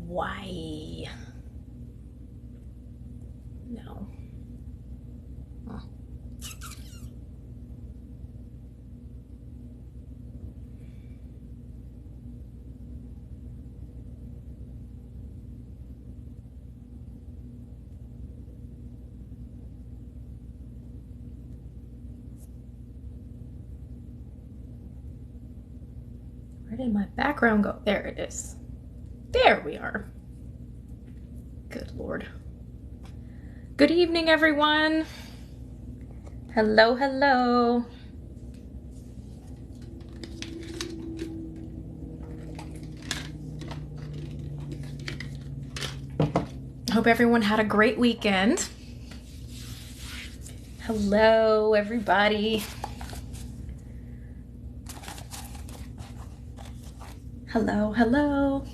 Why? No. Huh. Where did my background go? There it is. There we are. Good Lord. Good evening, everyone. Hello, hello. Hope everyone had a great weekend. Hello, everybody. Hello, hello.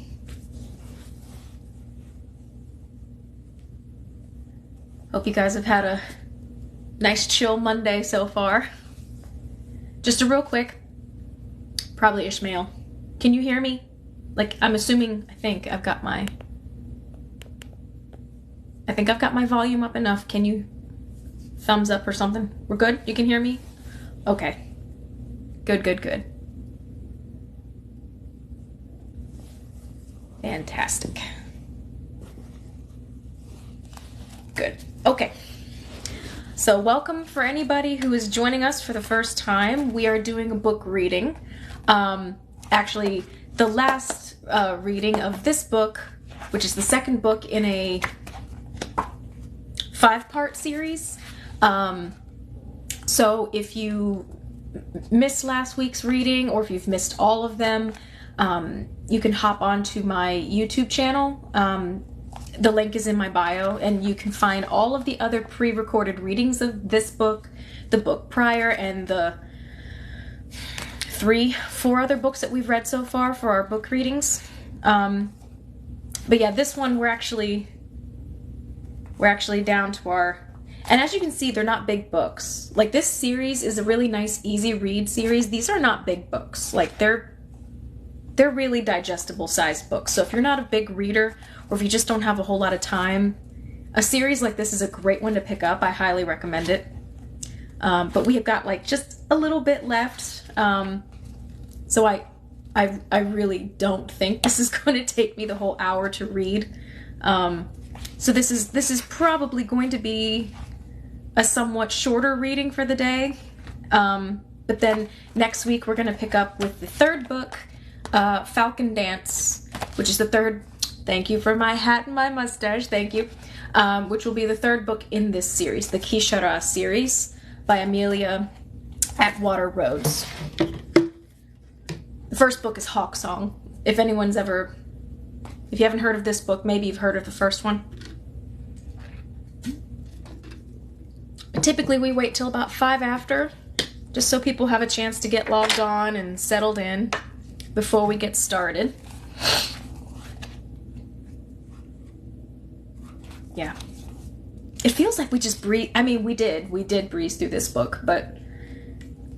Hope you guys have had a nice chill Monday so far. Just a real quick, probably Ishmael. Can you hear me? Like, I'm assuming, I think I've got my volume up enough. Can you thumbs up or something? We're good? You can hear me? Okay. Good, good, good. Fantastic. Good. Okay. So welcome for anybody who is joining us for the first time. We are doing a book reading. Actually, the last reading of this book, which is the second book in a 5-part series. So if you missed last week's reading, or if you've missed all of them, you can hop onto my YouTube channel. The link is in my bio, and you can find all of the other pre-recorded readings of this book, the book prior, and the 3-4 other books that we've read so far for our book readings. But yeah, this one we're actually down to our, and as you can see, they're not big books. Like, this series is a really nice, easy read series. These are not big books. Like, they're really digestible sized books. So if you're not a big reader, or if you just don't have a whole lot of time, a series like this is a great one to pick up. I highly recommend it. But we have got like just a little bit left. So I really don't think this is going to take me the whole hour to read. So this is probably going to be a somewhat shorter reading for the day. But then next week we're going to pick up with the third book, Falcon Dance, which is the third. Thank you for my hat and my mustache. Thank you. Which will be the third book in this series, the Kishara series by Amelia Atwater Rhodes. The first book is Hawk Song. If you haven't heard of this book, maybe you've heard of the first one. But typically we wait till about 5 after, just so people have a chance to get logged on and settled in before we get started. Yeah. It feels like we just breeze. I mean, we did breeze through this book, but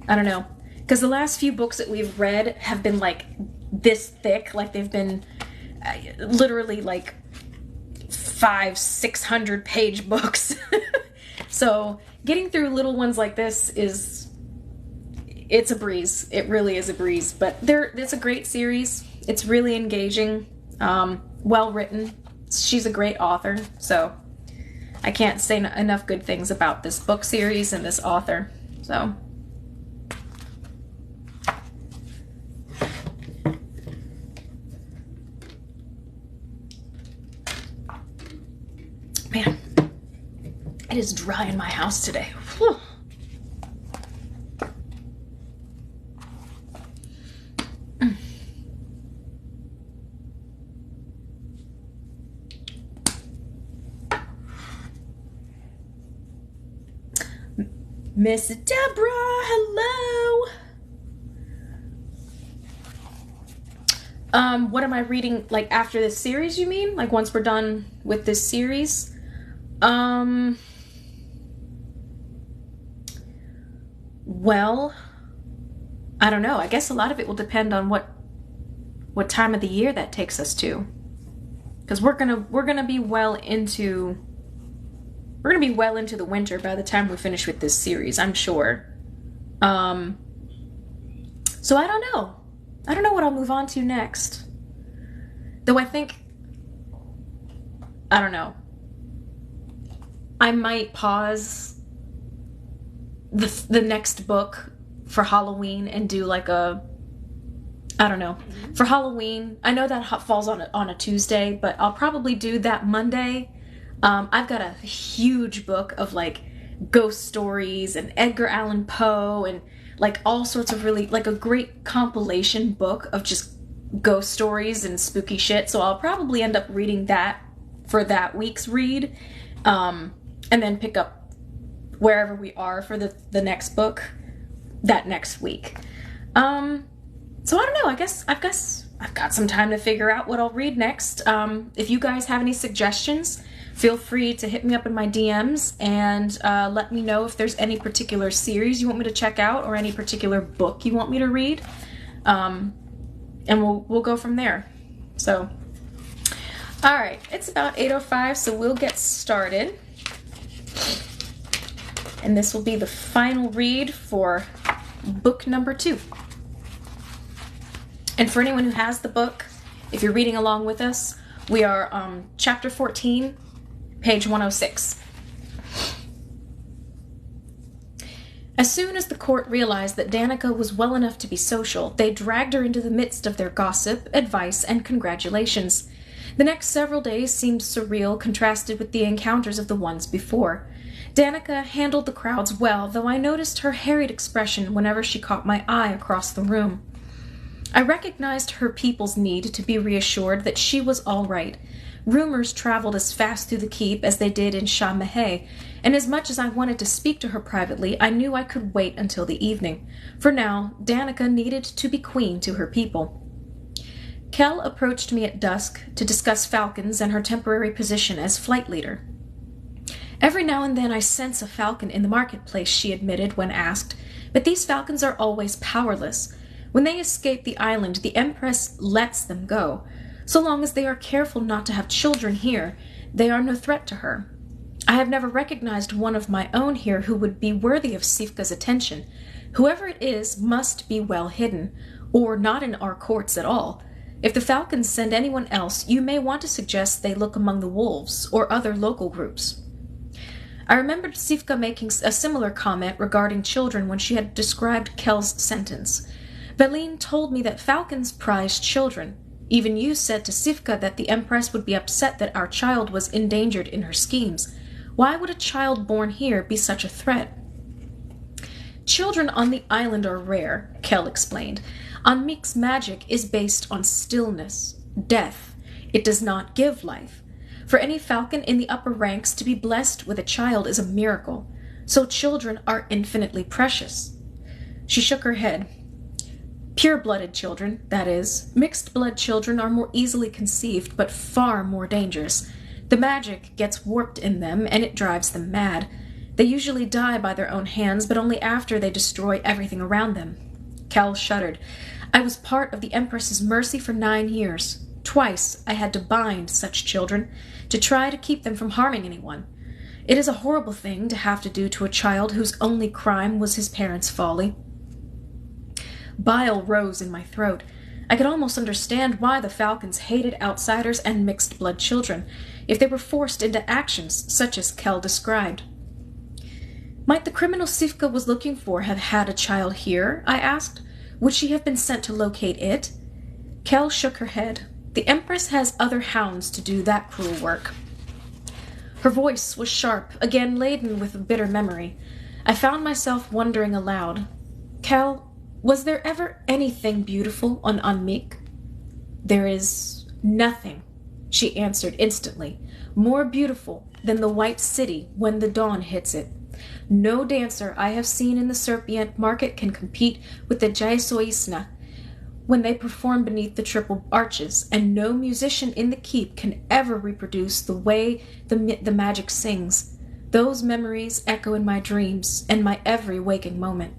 I don't know. Because the last few books that we've read have been like this thick. Like, they've been literally like 500-600 page books. So getting through little ones like this it's a breeze. It really is a breeze. But it's a great series. It's really engaging, well written. She's a great author, so I can't say enough good things about this book series and this author. So man, it is dry in my house today. Whew. Miss Deborah, hello. What am I reading, like, after this series, you mean? Like, once we're done with this series? Well, I don't know. I guess a lot of it will depend on what time of the year that takes us to. because we're gonna be well into the winter by the time we finish with this series, I'm sure. So I don't know what I'll move on to next, though. I don't know, I might pause the next book for Halloween and do like a, I don't know, for Halloween. I know that falls on a Tuesday, but I'll probably do that Monday. I've got a huge book of like ghost stories and Edgar Allan Poe and like all sorts of really, like a great compilation book of just ghost stories and spooky shit. So I'll probably end up reading that for that week's read, and then pick up wherever we are for the next book that next week. So I don't know. I guess I've got some time to figure out what I'll read next. If you guys have any suggestions, feel free to hit me up in my DMs and let me know if there's any particular series you want me to check out or any particular book you want me to read. And we'll go from there. So, all right, it's about 8:05, so we'll get started. And this will be the final read for book number 2. And for anyone who has the book, if you're reading along with us, we are chapter 14, page 106. As soon as the court realized that Danica was well enough to be social, they dragged her into the midst of their gossip, advice, and congratulations. The next several days seemed surreal, contrasted with the encounters of the ones before. Danica handled the crowds well, though I noticed her harried expression whenever she caught my eye across the room. I recognized her people's need to be reassured that she was all right. Rumors traveled as fast through the keep as they did in Shah Mahé, and as much as I wanted to speak to her privately, I knew I could wait until the evening. For now, Danica needed to be queen to her people. Kel approached me at dusk to discuss falcons and her temporary position as flight leader. Every now and then I sense a falcon in the marketplace, she admitted when asked, but these falcons are always powerless. When they escape the island, the Empress lets them go. So long as they are careful not to have children here, they are no threat to her. I have never recognized one of my own here who would be worthy of Sifka's attention. Whoever it is must be well hidden, or not in our courts at all. If the falcons send anyone else, you may want to suggest they look among the wolves or other local groups. I remembered Sifka making a similar comment regarding children when she had described Kel's sentence. Veline told me that falcons prized children. Even you said to Sifka that the Empress would be upset that our child was endangered in her schemes. Why would a child born here be such a threat? Children on the island are rare, Kel explained. Anmik's magic is based on stillness, death. It does not give life. For any falcon in the upper ranks to be blessed with a child is a miracle, so children are infinitely precious. She shook her head. Pure-blooded children, that is. Mixed-blood children are more easily conceived, but far more dangerous. The magic gets warped in them, and it drives them mad. They usually die by their own hands, but only after they destroy everything around them. Kel shuddered. I was part of the Empress's mercy for 9 years. Twice I had to bind such children, to try to keep them from harming anyone. It is a horrible thing to have to do to a child whose only crime was his parents' folly. Bile rose in my throat. I could almost understand why the falcons hated outsiders and mixed-blood children, if they were forced into actions such as Kel described. Might the criminal Sifka was looking for have had a child here? I asked. Would she have been sent to locate it? Kel shook her head. The Empress has other hounds to do that cruel work. Her voice was sharp, again laden with bitter memory. I found myself wondering aloud. Kel, was there ever anything beautiful on Anmik? There is nothing, she answered instantly, more beautiful than the white city when the dawn hits it. No dancer I have seen in the Serpient market can compete with the Jaisoisna when they perform beneath the triple arches, and no musician in the keep can ever reproduce the way the magic sings. Those memories echo in my dreams and my every waking moment.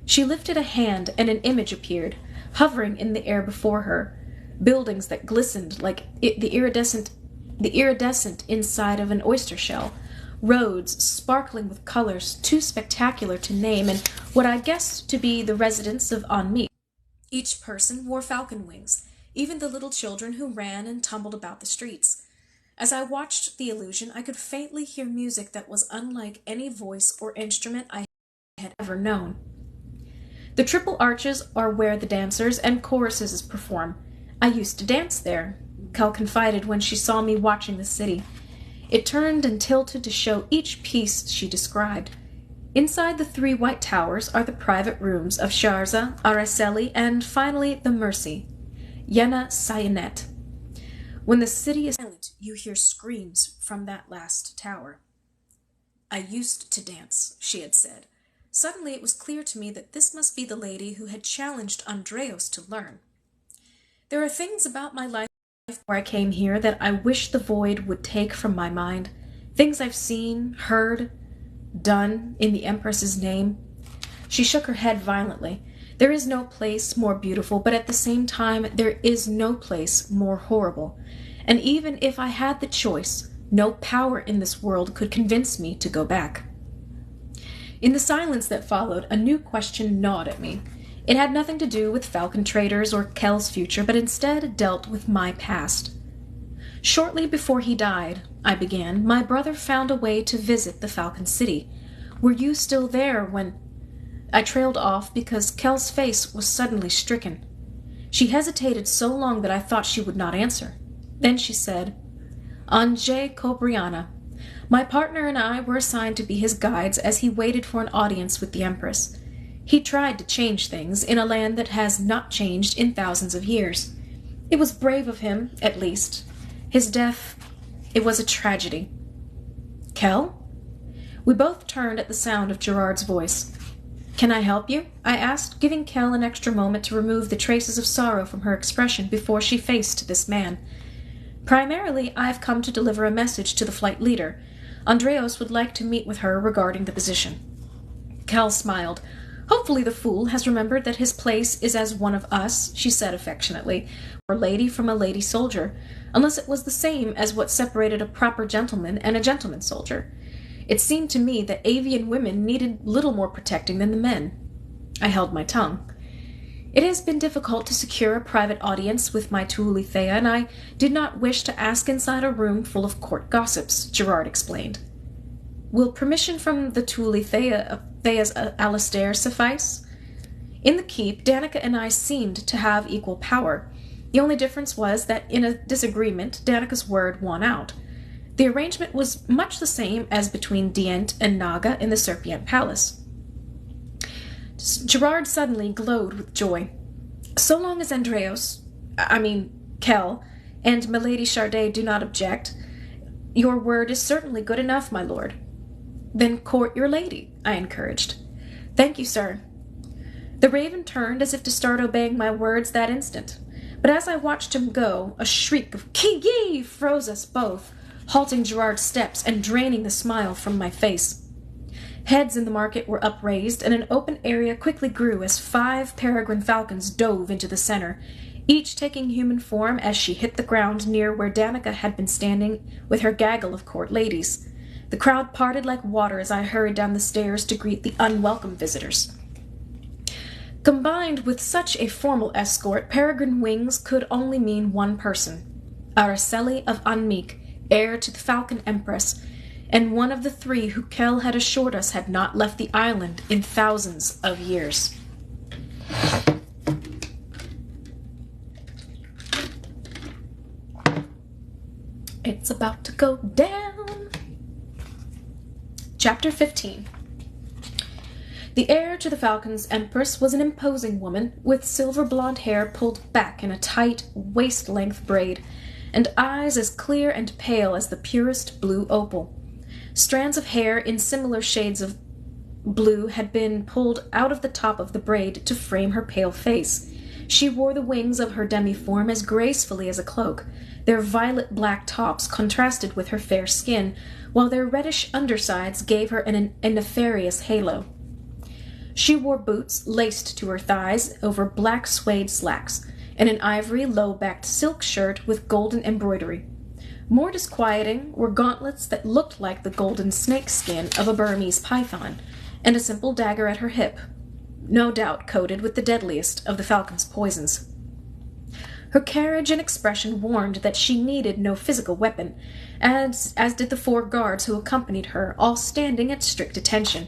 She lifted a hand and an image appeared, hovering in the air before her. buildings that glistened like the iridescent inside of an oyster shell, roads sparkling with colors too spectacular to name, and what I guessed to be the residents of Anmi. Each person wore falcon wings, even the little children who ran and tumbled about the streets. As I watched the illusion, I could faintly hear music that was unlike any voice or instrument I had ever known. The triple arches are where the dancers and choruses perform. I used to dance there, Kel confided when she saw me watching the city. It turned and tilted to show each piece she described. Inside the 3 white towers are the private rooms of Sharza, Araceli, and finally the Mercy, Yena Sayanet. When the city is silent, you hear screams from that last tower. I used to dance, she had said. Suddenly it was clear to me that this must be the lady who had challenged Andreos to learn. There are things about my life before I came here that I wish the void would take from my mind. Things I've seen, heard, done in the Empress's name. She shook her head violently. There is no place more beautiful, but at the same time there is no place more horrible. And even if I had the choice, no power in this world could convince me to go back. In the silence that followed, a new question gnawed at me. It had nothing to do with falcon traders or Kel's future, but instead dealt with my past. Shortly before he died, I began, my brother found a way to visit the Falcon City. Were you still there when... I trailed off because Kel's face was suddenly stricken. She hesitated so long that I thought she would not answer. Then she said, Anje Kobriana. My partner and I were assigned to be his guides as he waited for an audience with the Empress. He tried to change things in a land that has not changed in thousands of years. It was brave of him, at least. His death, it was a tragedy. Kel? We both turned at the sound of Gerard's voice. Can I help you? I asked, giving Kel an extra moment to remove the traces of sorrow from her expression before she faced this man. Primarily, I've come to deliver a message to the flight leader. Andreos would like to meet with her regarding the position. Kel smiled. Hopefully the fool has remembered that his place is as one of us, she said affectionately, or lady from a lady soldier, unless it was the same as what separated a proper gentleman and a gentleman soldier. It seemed to me that avian women needed little more protecting than the men. I held my tongue. It has been difficult to secure a private audience with my Tuuli Thea, and I did not wish to ask inside a room full of court gossips, Gerard explained. Will permission from the Tuuli Thea's Alastair suffice? In the keep, Danica and I seemed to have equal power. The only difference was that in a disagreement, Danica's word won out. The arrangement was much the same as between Dient and Naga in the Serpient Palace. Gerard suddenly glowed with joy. So long as Kel, and Milady Chardet do not object, your word is certainly good enough, my lord. Then court your lady, I encouraged. Thank you, sir. The raven turned as if to start obeying my words that instant, but as I watched him go, a shriek of "Ki-yi" froze us both, halting Gerard's steps and draining the smile from my face. Heads in the market were upraised, and an open area quickly grew as 5 peregrine falcons dove into the center, each taking human form as she hit the ground near where Danica had been standing with her gaggle of court ladies. The crowd parted like water as I hurried down the stairs to greet the unwelcome visitors. Combined with such a formal escort, peregrine wings could only mean one person, Araceli of Anmik, heir to the Falcon Empress, and one of the 3 who Kel had assured us had not left the island in thousands of years. It's about to go down. Chapter 15. The heir to the Falcon's Empress was an imposing woman with silver blonde hair pulled back in a tight, waist-length braid, and eyes as clear and pale as the purest blue opal. Strands of hair in similar shades of blue had been pulled out of the top of the braid to frame her pale face. She wore the wings of her demi-form as gracefully as a cloak. Their violet-black tops contrasted with her fair skin, while their reddish undersides gave her a nefarious halo. She wore boots laced to her thighs over black suede slacks. in an ivory low-backed silk shirt with golden embroidery. More disquieting were gauntlets that looked like the golden snake skin of a Burmese python, and a simple dagger at her hip, no doubt coated with the deadliest of the falcon's poisons. Her carriage and expression warned that she needed no physical weapon, as did the 4 guards who accompanied her, all standing at strict attention.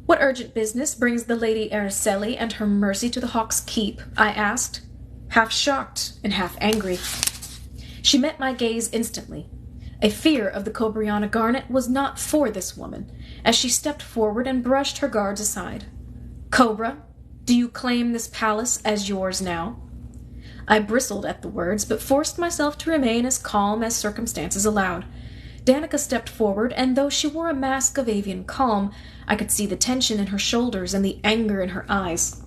"What urgent business brings the Lady Araceli and her mercy to the Hawk's Keep?" I asked, half shocked and half angry. She met my gaze instantly. A fear of the Cobriana Garnet was not for this woman, as she stepped forward and brushed her guards aside. "Cobra, do you claim this palace as yours now?" I bristled at the words, but forced myself to remain as calm as circumstances allowed. Danica stepped forward, and though she wore a mask of avian calm, I could see the tension in her shoulders and the anger in her eyes.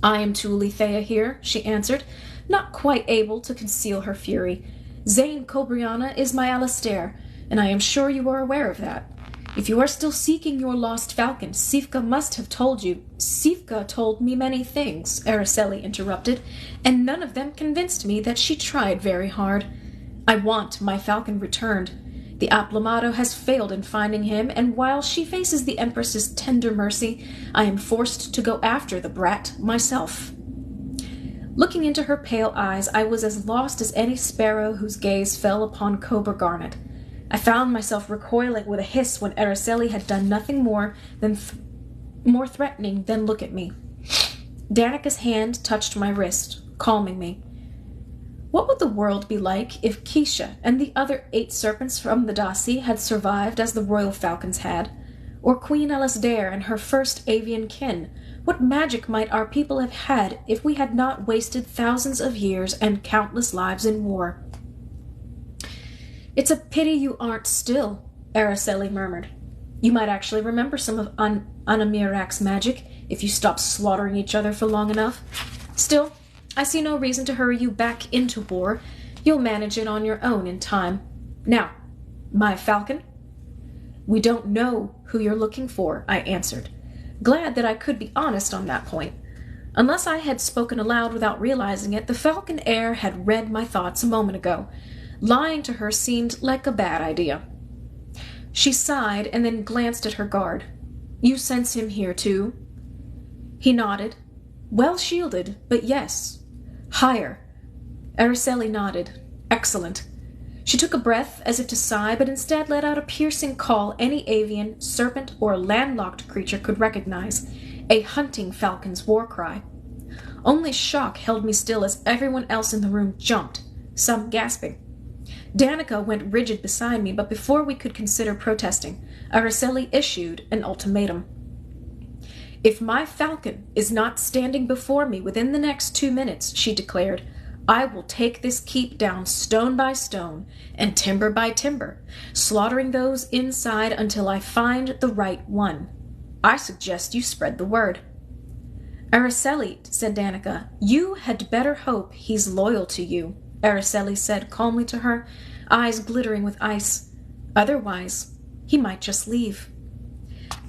"I am Tuli Thea here," she answered, not quite able to conceal her fury. "Zane Cobriana is my Alastair, and I am sure you are aware of that. If you are still seeking your lost falcon, Sifka must have told you." "Sifka told me many things," Araceli interrupted, "and none of them convinced me that she tried very hard. I want my falcon returned. The Aplomado has failed in finding him, and while she faces the Empress's tender mercy, I am forced to go after the brat myself." Looking into her pale eyes, I was as lost as any sparrow whose gaze fell upon Cobra Garnet. I found myself recoiling with a hiss when Araceli had done nothing more threatening than look at me. Danica's hand touched my wrist, calming me. What would the world be like if Keisha and the other 8 serpents from the Dasi had survived as the royal falcons had? Or Queen Alasdair and her first avian kin? What magic might our people have had if we had not wasted thousands of years and countless lives in war? "It's a pity you aren't still," Araceli murmured. "You might actually remember some of Anamirak's magic if you stopped slaughtering each other for long enough. Still, I see no reason to hurry you back into war. You'll manage it on your own in time. Now, my falcon?" "We don't know who you're looking for," I answered, glad that I could be honest on that point. Unless I had spoken aloud without realizing it, the falcon heir had read my thoughts a moment ago. Lying to her seemed like a bad idea. She sighed and then glanced at her guard. "You sense him here, too?" He nodded. "Well shielded, but yes." "Higher." Araceli nodded. "Excellent." She took a breath as if to sigh, but instead let out a piercing call any avian, serpent, or landlocked creature could recognize, a hunting falcon's war cry. Only shock held me still as everyone else in the room jumped, some gasping. Danica went rigid beside me, but before we could consider protesting, Araceli issued an ultimatum. "If my falcon is not standing before me within the next 2 minutes," she declared, "I will take this keep down stone by stone and timber by timber, slaughtering those inside until I find the right one. I suggest you spread the word." "Araceli," said Danica, "you had better hope he's loyal to you," Araceli said calmly to her, eyes glittering with ice. "Otherwise, he might just leave."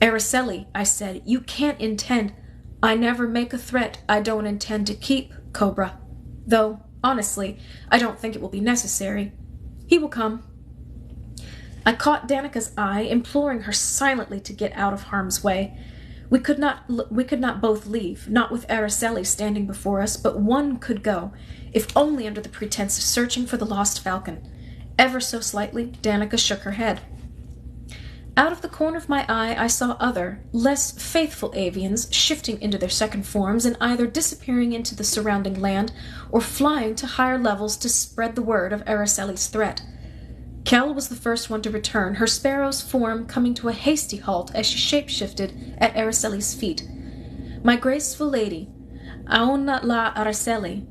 "Araceli," I said, "you can't intend—" "I never make a threat I don't intend to keep, Cobra. Though, honestly, I don't think it will be necessary. He will come." I caught Danica's eye, imploring her silently to get out of harm's way. We could not both leave, not with Araceli standing before us, but one could go, if only under the pretense of searching for the lost falcon. Ever so slightly, Danica shook her head. Out of the corner of my eye, I saw other, less faithful avians shifting into their second forms and either disappearing into the surrounding land or flying to higher levels to spread the word of Araceli's threat. Kel was the first one to return, her sparrow's form coming to a hasty halt as she shape-shifted at Araceli's feet. "My graceful lady, Aona la Araceli."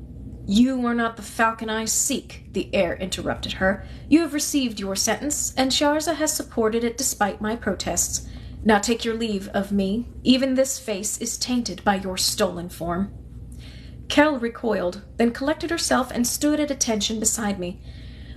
"You are not the falcon I seek," the heir interrupted her. "You have received your sentence, and Sharza has supported it despite my protests. Now take your leave of me. Even this face is tainted by your stolen form." Kel recoiled, then collected herself and stood at attention beside me.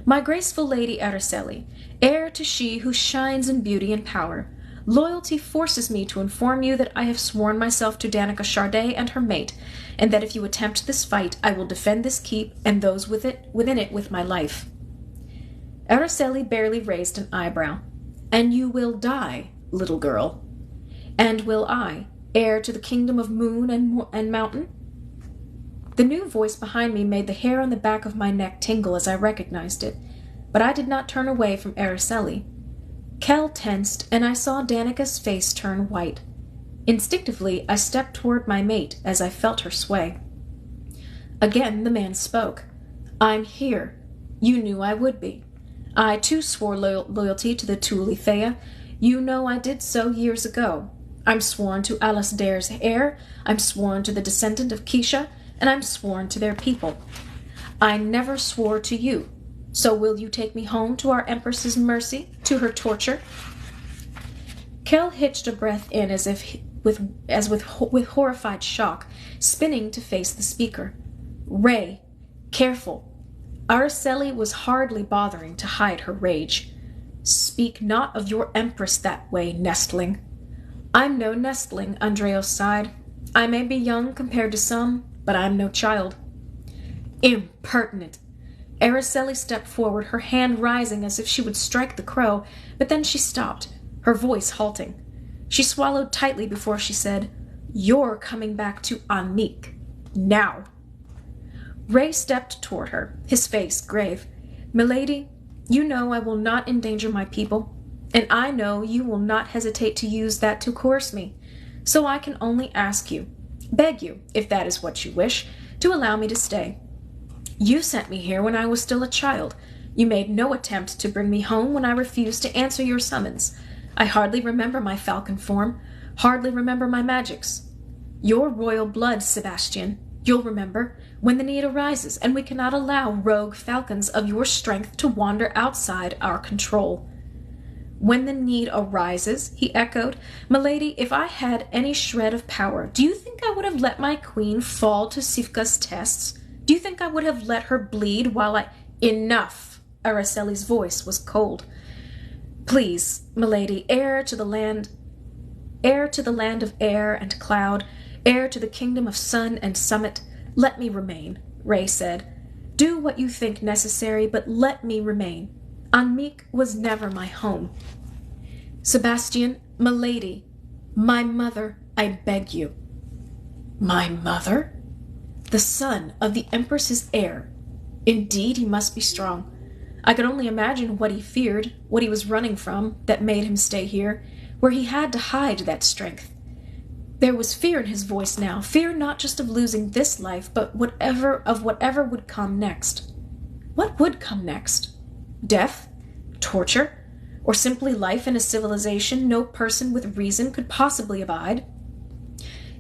"My graceful lady Araceli, heir to she who shines in beauty and power, Loyalty forces me to inform you that I have sworn myself to Danica Charday and her mate, and that if you attempt this fight, I will defend this keep and those within it with my life." Araceli barely raised an eyebrow. "And you will die, little girl. And will I, heir to the kingdom of moon and mountain?" The new voice behind me made the hair on the back of my neck tingle as I recognized it, but I did not turn away from Araceli. Kel tensed, and I saw Danica's face turn white. Instinctively, I stepped toward my mate as I felt her sway. Again the man spoke. "I'm here. You knew I would be. I, too, swore loyalty to the Tuli Thea. You know I did so years ago. I'm sworn to Alice Dare's heir, I'm sworn to the descendant of Keisha, and I'm sworn to their people. I never swore to you. So will you take me home to our Empress's mercy, to her torture?" Kel hitched a breath in as if with horrified shock, spinning to face the speaker. "Ray, careful." Araceli was hardly bothering to hide her rage. "Speak not of your Empress that way, nestling." "I'm no nestling," Andreos sighed. "I may be young compared to some, but I'm no child." "Impertinent." Araceli stepped forward, her hand rising as if she would strike the crow, but then she stopped, her voice halting. She swallowed tightly before she said, "You're coming back to Anik. Now." Ray stepped toward her, his face grave. "Milady, you know I will not endanger my people, and I know you will not hesitate to use that to coerce me, so I can only beg you, if that is what you wish, to allow me to stay. You sent me here when I was still a child. You made no attempt to bring me home when I refused to answer your summons. I hardly remember my falcon form, hardly remember my magics. Your royal blood, Sebastian, you'll remember, when the need arises, and we cannot allow rogue falcons of your strength to wander outside our control." "When the need arises," he echoed. "Milady, if I had any shred of power, do you think I would have let my queen fall to Sifka's tests? Do you think I would have let her bleed while I—" "Enough!" Araceli's voice was cold. "Please, milady, heir to the land of air and cloud, heir to the kingdom of sun and summit, let me remain," Ray said. "Do what you think necessary, but let me remain. Anmik was never my home." "Sebastian, milady, my mother, I beg you." "My mother?" "The son of the Empress's heir. Indeed, he must be strong. I could only imagine what he feared, what he was running from, that made him stay here, where he had to hide that strength. There was fear in his voice now, fear not just of losing this life, but whatever would come next. What would come next? Death? Torture? Or simply life in a civilization no person with reason could possibly abide?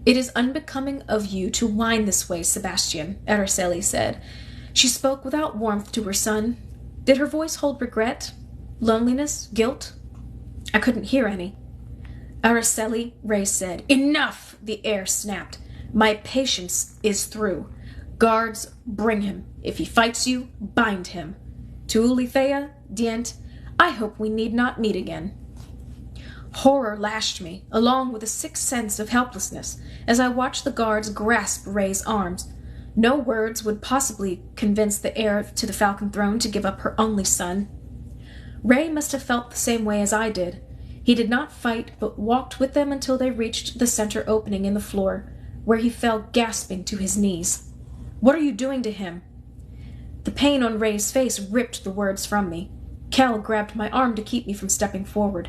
"It is unbecoming of you to whine this way, Sebastian," Araceli said. She spoke without warmth to her son. Did her voice hold regret? Loneliness? Guilt? I couldn't hear any. "Araceli," Ray said. "Enough!" the heir snapped. "My patience is through. Guards, bring him. If he fights you, bind him. To Ulithea, Dient, I hope we need not meet again." Horror lashed me, along with a sick sense of helplessness, as I watched the guards grasp Ray's arms. No words would possibly convince the heir to the Falcon Throne to give up her only son. Ray must have felt the same way as I did. He did not fight, but walked with them until they reached the center opening in the floor, where he fell gasping to his knees. "What are you doing to him?" The pain on Ray's face ripped the words from me. Kel grabbed my arm to keep me from stepping forward.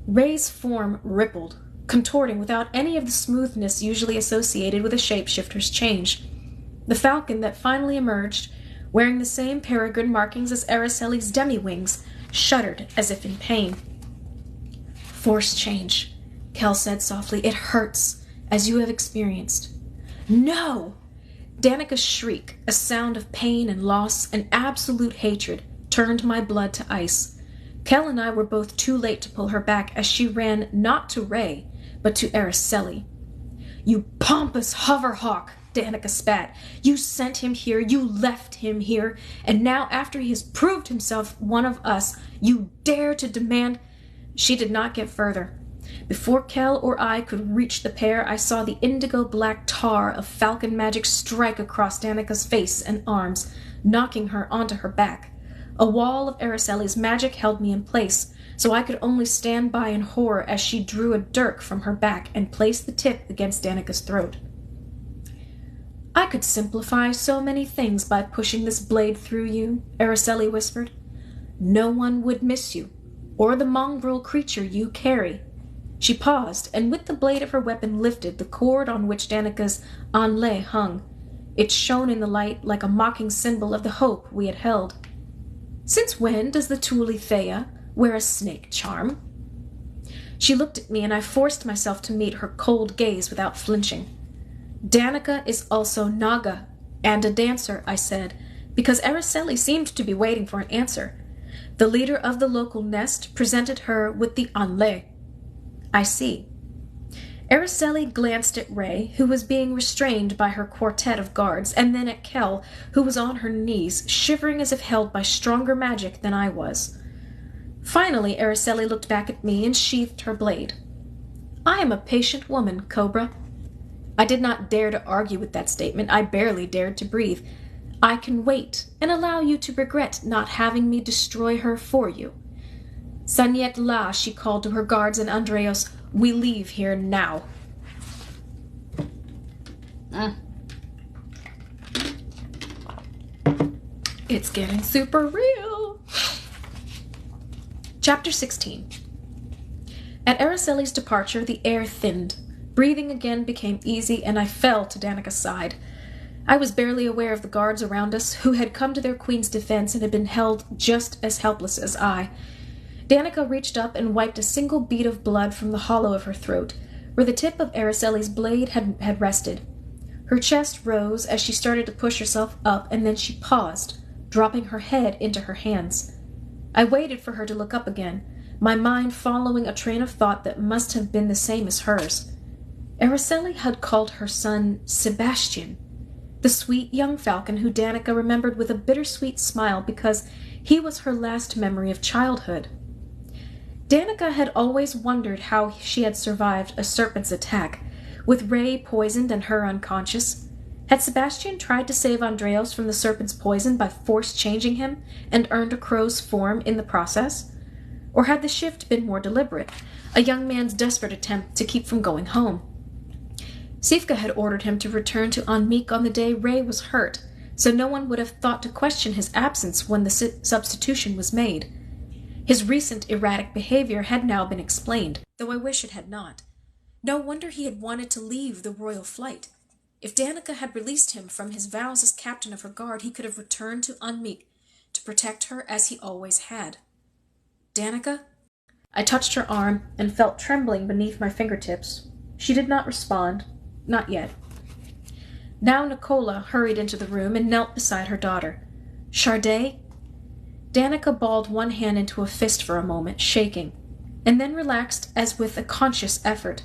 Ray's form rippled, contorting without any of the smoothness usually associated with a shapeshifter's change. The falcon that finally emerged, wearing the same peregrine markings as Araceli's demi-wings, shuddered as if in pain. "Force change," Kel said softly. "It hurts, as you have experienced." "No!" Danica's shriek, a sound of pain and loss and absolute hatred, turned my blood to ice. Kel and I were both too late to pull her back as she ran not to Ray, but to Araceli. "You pompous hoverhawk!" Danica spat. "You sent him here, you left him here, and now after he has proved himself one of us, you dare to demand—" She did not get further. Before Kel or I could reach the pair, I saw the indigo-black tar of falcon magic strike across Danica's face and arms, knocking her onto her back. A wall of Araceli's magic held me in place, so I could only stand by in horror as she drew a dirk from her back and placed the tip against Danica's throat. "I could simplify so many things by pushing this blade through you," Araceli whispered. "No one would miss you, or the mongrel creature you carry." She paused, and with the blade of her weapon lifted the cord on which Danica's anle hung. It shone in the light like a mocking symbol of the hope we had held. "Since when does the Thule Thea wear a snake charm?" She looked at me, and I forced myself to meet her cold gaze without flinching. "Danica is also Naga, and a dancer," I said, because Araceli seemed to be waiting for an answer. The leader of the local nest presented her with the anle. "I see." Araceli glanced at Ray, who was being restrained by her quartet of guards, and then at Kel, who was on her knees, shivering as if held by stronger magic than I was. Finally, Araceli looked back at me and sheathed her blade. "I am a patient woman, Cobra." I did not dare to argue with that statement. I barely dared to breathe. "I can wait and allow you to regret not having me destroy her for you." "Sanyet La," she called to her guards, and Andreos, "we leave here now." It's getting super real. Chapter 16. At Araceli's departure, the air thinned. Breathing again became easy, and I fell to Danica's side. I was barely aware of the guards around us, who had come to their queen's defense and had been held just as helpless as I. Danica reached up and wiped a single bead of blood from the hollow of her throat, where the tip of Araceli's blade had rested. Her chest rose as she started to push herself up, and then she paused, dropping her head into her hands. I waited for her to look up again, my mind following a train of thought that must have been the same as hers. Araceli had called her son Sebastian, the sweet young falcon who Danica remembered with a bittersweet smile because he was her last memory of childhood. Danica had always wondered how she had survived a serpent's attack, with Ray poisoned and her unconscious. Had Sebastian tried to save Andreos from the serpent's poison by force-changing him and earned a crow's form in the process? Or had the shift been more deliberate, a young man's desperate attempt to keep from going home? Sifka had ordered him to return to Anmik on the day Ray was hurt, so no one would have thought to question his absence when the substitution was made. His recent erratic behavior had now been explained, though I wish it had not. No wonder he had wanted to leave the royal flight. If Danica had released him from his vows as captain of her guard, he could have returned to Anmik to protect her as he always had. "Danica?" I touched her arm and felt trembling beneath my fingertips. She did not respond. Not yet. Now Nicola hurried into the room and knelt beside her daughter. "Charday?" Danica balled one hand into a fist for a moment, shaking, and then relaxed as with a conscious effort.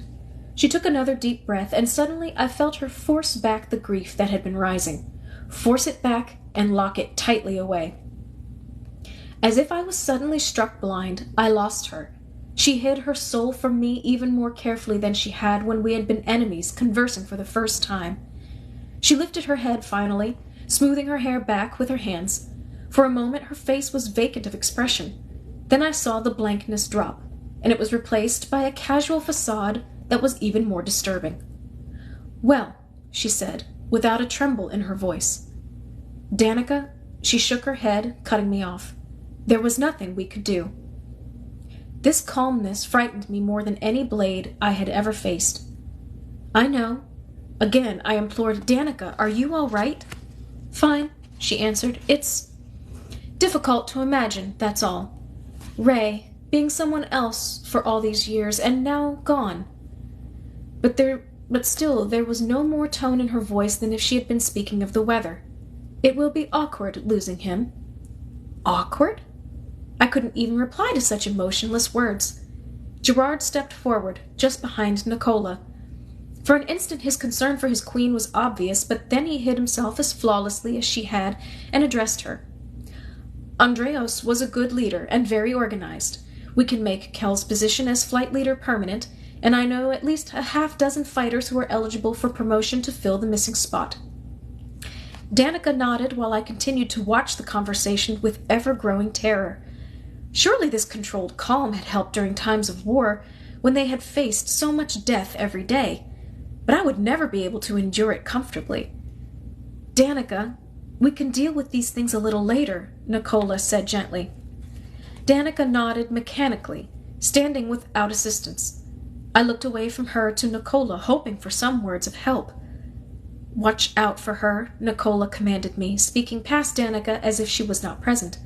She took another deep breath, and suddenly I felt her force back the grief that had been rising. Force it back and lock it tightly away. As if I was suddenly struck blind, I lost her. She hid her soul from me even more carefully than she had when we had been enemies, conversing for the first time. She lifted her head finally, smoothing her hair back with her hands. For a moment her face was vacant of expression. Then I saw the blankness drop, and it was replaced by a casual facade that was even more disturbing. "Well," she said, without a tremble in her voice. "Danica," she shook her head, cutting me off. "There was nothing we could do." This calmness frightened me more than any blade I had ever faced. "I know." Again I implored, "Danica, are you all right?" "Fine," she answered. "It's difficult to imagine, that's all. Ray, being someone else for all these years, and now gone." But still there was no more tone in her voice than if she had been speaking of the weather. "It will be awkward losing him." "Awkward?" I couldn't even reply to such emotionless words. Gerard stepped forward, just behind Nicola. For an instant his concern for his queen was obvious, but then he hid himself as flawlessly as she had, and addressed her. "Andreos was a good leader, and very organized. We can make Kel's position as flight leader permanent, and I know at least a half-dozen fighters who are eligible for promotion to fill the missing spot. Danica nodded while I continued to watch the conversation with ever-growing terror. Surely this controlled calm had helped during times of war, when they had faced so much death every day, but I would never be able to endure it comfortably. Danica, we can deal with these things a little later, Nicola said gently. Danica nodded mechanically, standing without assistance. I looked away from her to Nicola, hoping for some words of help. Watch out for her, Nicola commanded me, speaking past Danica as if she was not present.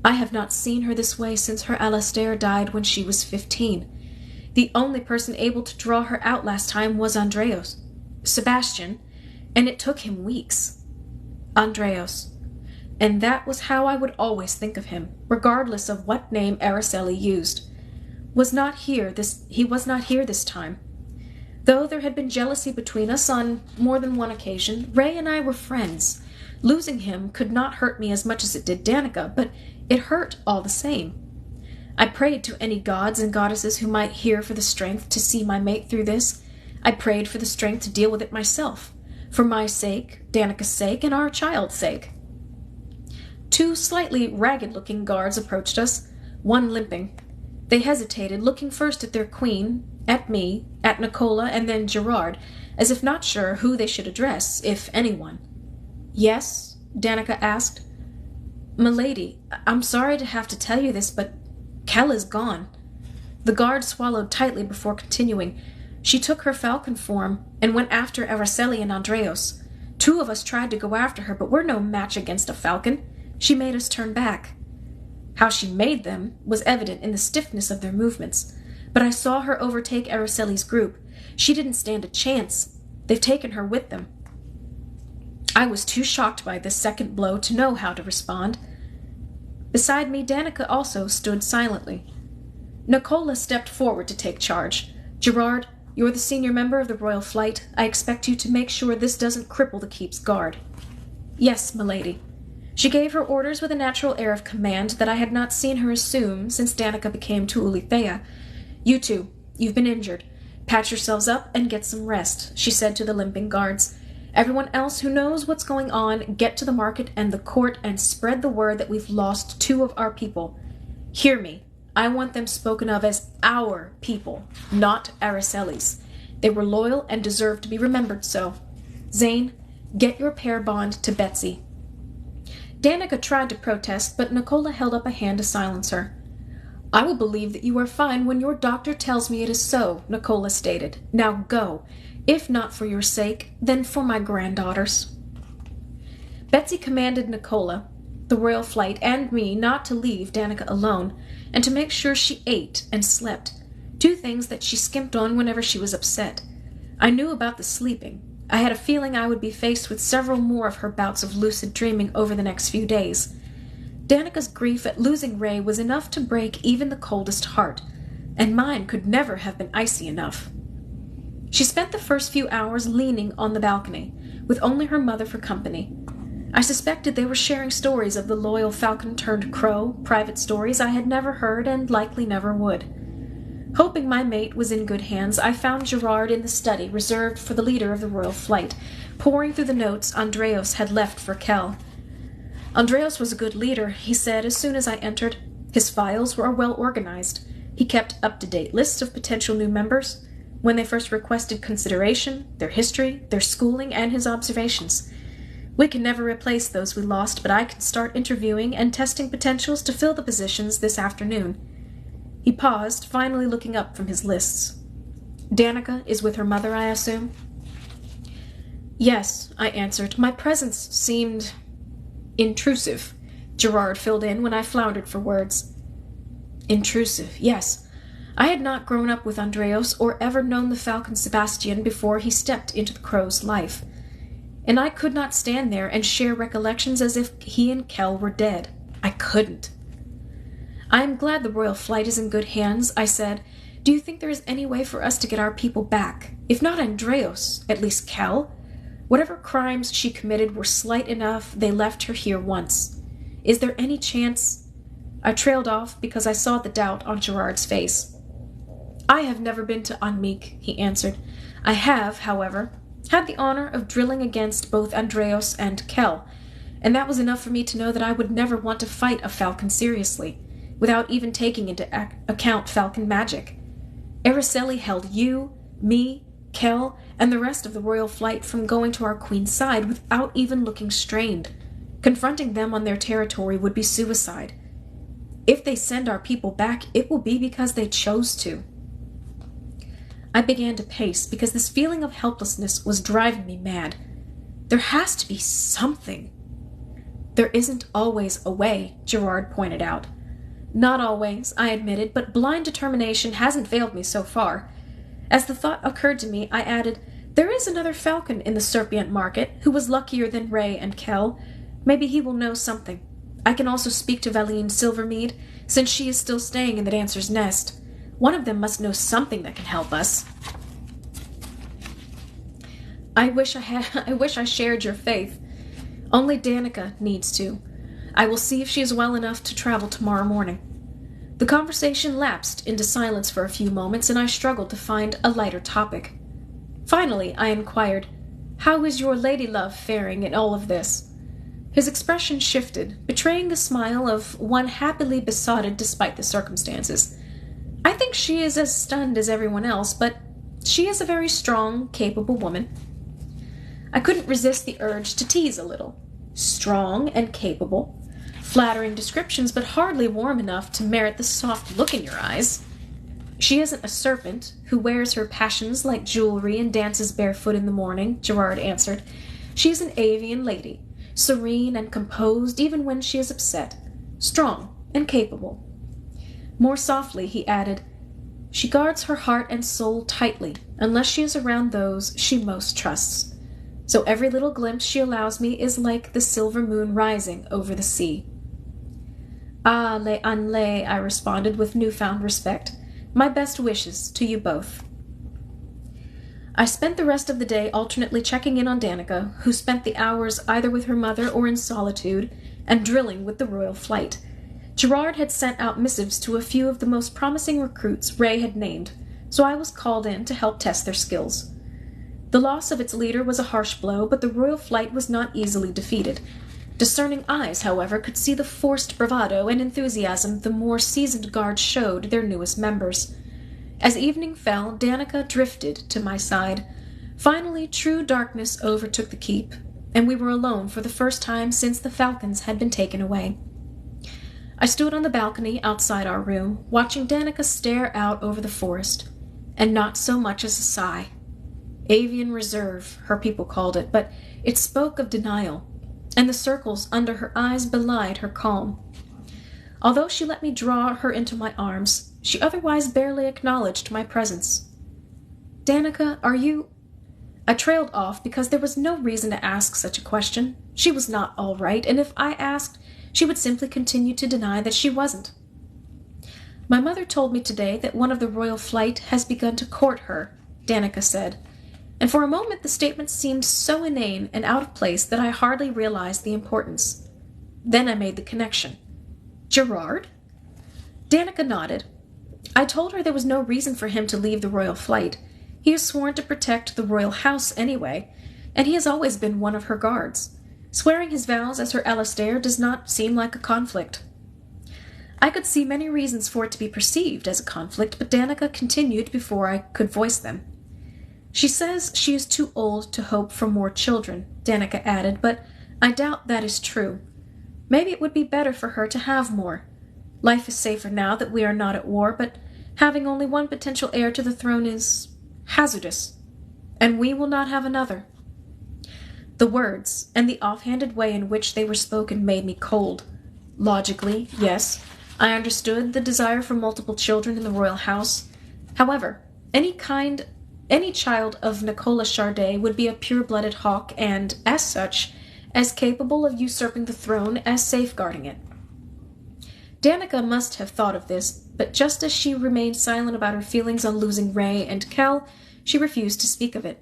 I have not seen her this way since her Alastair died when she was 15. The only person able to draw her out last time was Sebastian, and it took him weeks. Andreos. And that was how I would always think of him, regardless of what name Araceli used. He was not here this time. Though there had been jealousy between us on more than one occasion, Ray and I were friends. Losing him could not hurt me as much as it did Danica, but it hurt all the same. I prayed to any gods and goddesses who might hear for the strength to see my mate through this. I prayed for the strength to deal with it myself, for my sake, Danica's sake, and our child's sake. 2 slightly ragged-looking guards approached us, one limping. They hesitated, looking first at their queen, at me, at Nicola, and then Gerard, as if not sure who they should address, if anyone. Yes? Danica asked. Milady, I'm sorry to have to tell you this, but Kell is gone. The guard swallowed tightly before continuing. She took her falcon form and went after Araceli and Andreos. 2 of us tried to go after her, but we're no match against a falcon. She made us turn back. How she made them was evident in the stiffness of their movements, but I saw her overtake Araceli's group. She didn't stand a chance. They've taken her with them. I was too shocked by this second blow to know how to respond. Beside me, Danica also stood silently. Nicola stepped forward to take charge. Gerard, you're the senior member of the Royal Flight. I expect you to make sure this doesn't cripple the keep's guard. Yes, milady. She gave her orders with a natural air of command that I had not seen her assume since Danica became Tu'ulithea. You 2, you've been injured. Patch yourselves up and get some rest, she said to the limping guards. Everyone else who knows what's going on, get to the market and the court and spread the word that we've lost 2 of our people. Hear me. I want them spoken of as our people, not Araceli's. They were loyal and deserve to be remembered so. Zane, get your pair bond to Betsy. Danica tried to protest, but Nicola held up a hand to silence her. I will believe that you are fine when your doctor tells me it is so, Nicola stated. Now go. If not for your sake, then for my granddaughter's. Betsy commanded Nicola, the Royal Flight, and me not to leave Danica alone, and to make sure she ate and slept, 2 things that she skimped on whenever she was upset. I knew about the sleeping. I had a feeling I would be faced with several more of her bouts of lucid dreaming over the next few days. Danica's grief at losing Ray was enough to break even the coldest heart, and mine could never have been icy enough. She spent the first few hours leaning on the balcony, with only her mother for company. I suspected they were sharing stories of the loyal falcon-turned-crow, private stories I had never heard and likely never would. Hoping my mate was in good hands, I found Gerard in the study reserved for the leader of the Royal Flight, poring through the notes Andreos had left for Kell. Andreos was a good leader, he said as soon as I entered. His files were well organized. He kept up-to-date lists of potential new members, when they first requested consideration, their history, their schooling, and his observations. We can never replace those we lost, but I can start interviewing and testing potentials to fill the positions this afternoon. He paused, finally looking up from his lists. Danica is with her mother, I assume? Yes, I answered. My presence seemed intrusive, Gerard filled in when I floundered for words. Intrusive, yes. I had not grown up with Andreos or ever known the Falcon Sebastian before he stepped into the crow's life, and I could not stand there and share recollections as if he and Kell were dead. I couldn't. I am glad the Royal Flight is in good hands, I said. Do you think there is any way for us to get our people back? If not Andreos, at least Kell? Whatever crimes she committed were slight enough they left her here once. Is there any chance? I trailed off because I saw the doubt on Gerard's face. I have never been to Anmeek, he answered. I have, however, had the honor of drilling against both Andreos and Kel, and that was enough for me to know that I would never want to fight a falcon seriously, without even taking into account falcon magic. Araceli held you, me, Kel, and the rest of the royal flight from going to our queen's side without even looking strained. Confronting them on their territory would be suicide. If they send our people back, it will be because they chose to. I began to pace because this feeling of helplessness was driving me mad. There has to be something. There isn't always a way, Gerard pointed out. Not always, I admitted, but blind determination hasn't failed me so far. As the thought occurred to me, I added, there is another falcon in the Serpient Market who was luckier than Ray and Kel. Maybe he will know something. I can also speak to Valine Silvermead, since she is still staying in the Dancer's Nest. One of them must know something that can help us. I wish I shared your faith. Only Danica needs to. I will see if she is well enough to travel tomorrow morning. The conversation lapsed into silence for a few moments, and I struggled to find a lighter topic. Finally, I inquired, how is your lady love faring in all of this? His expression shifted, betraying the smile of one happily besotted despite the circumstances. I think she is as stunned as everyone else, but she is a very strong, capable woman. I couldn't resist the urge to tease a little. Strong and capable. Flattering descriptions, but hardly warm enough to merit the soft look in your eyes. She isn't a serpent who wears her passions like jewelry and dances barefoot in the morning, Gerard answered. She is an avian lady, serene and composed even when she is upset, strong and capable. More softly, he added, she guards her heart and soul tightly, unless she is around those she most trusts. So every little glimpse she allows me is like the silver moon rising over the sea. Ah, Le Anle, I responded with newfound respect. My best wishes to you both. I spent the rest of the day alternately checking in on Danica, who spent the hours either with her mother or in solitude, and drilling with the royal flight. Gerard had sent out missives to a few of the most promising recruits Ray had named, so I was called in to help test their skills. The loss of its leader was a harsh blow, but the royal flight was not easily defeated. Discerning eyes, however, could see the forced bravado and enthusiasm the more seasoned guards showed their newest members. As evening fell, Danica drifted to my side. Finally, true darkness overtook the keep, and we were alone for the first time since the falcons had been taken away. I stood on the balcony outside our room, watching Danica stare out over the forest, and not so much as a sigh. Avian reserve, her people called it, but it spoke of denial, and the circles under her eyes belied her calm. Although she let me draw her into my arms, she otherwise barely acknowledged my presence. Danica, are you... I trailed off because there was no reason to ask such a question. She was not all right, and if I asked, she would simply continue to deny that she wasn't. My mother told me today that one of the royal flight has begun to court her, Danica said, and for a moment the statement seemed so inane and out of place that I hardly realized the importance. Then I made the connection. Gerard? Danica nodded. I told her there was no reason for him to leave the royal flight. He is sworn to protect the royal house anyway, and he has always been one of her guards. Swearing his vows as her Alastair does not seem like a conflict. I could see many reasons for it to be perceived as a conflict, but Danica continued before I could voice them. She says she is too old to hope for more children, Danica added, but I doubt that is true. Maybe it would be better for her to have more. Life is safer now that we are not at war, but having only one potential heir to the throne is hazardous, and we will not have another. The words, and the offhanded way in which they were spoken, made me cold. Logically, yes, I understood the desire for multiple children in the royal house. However, any child of Nicola Chardet would be a pure-blooded hawk and, as such, as capable of usurping the throne as safeguarding it. Danica must have thought of this, but just as she remained silent about her feelings on losing Ray and Kel, she refused to speak of it.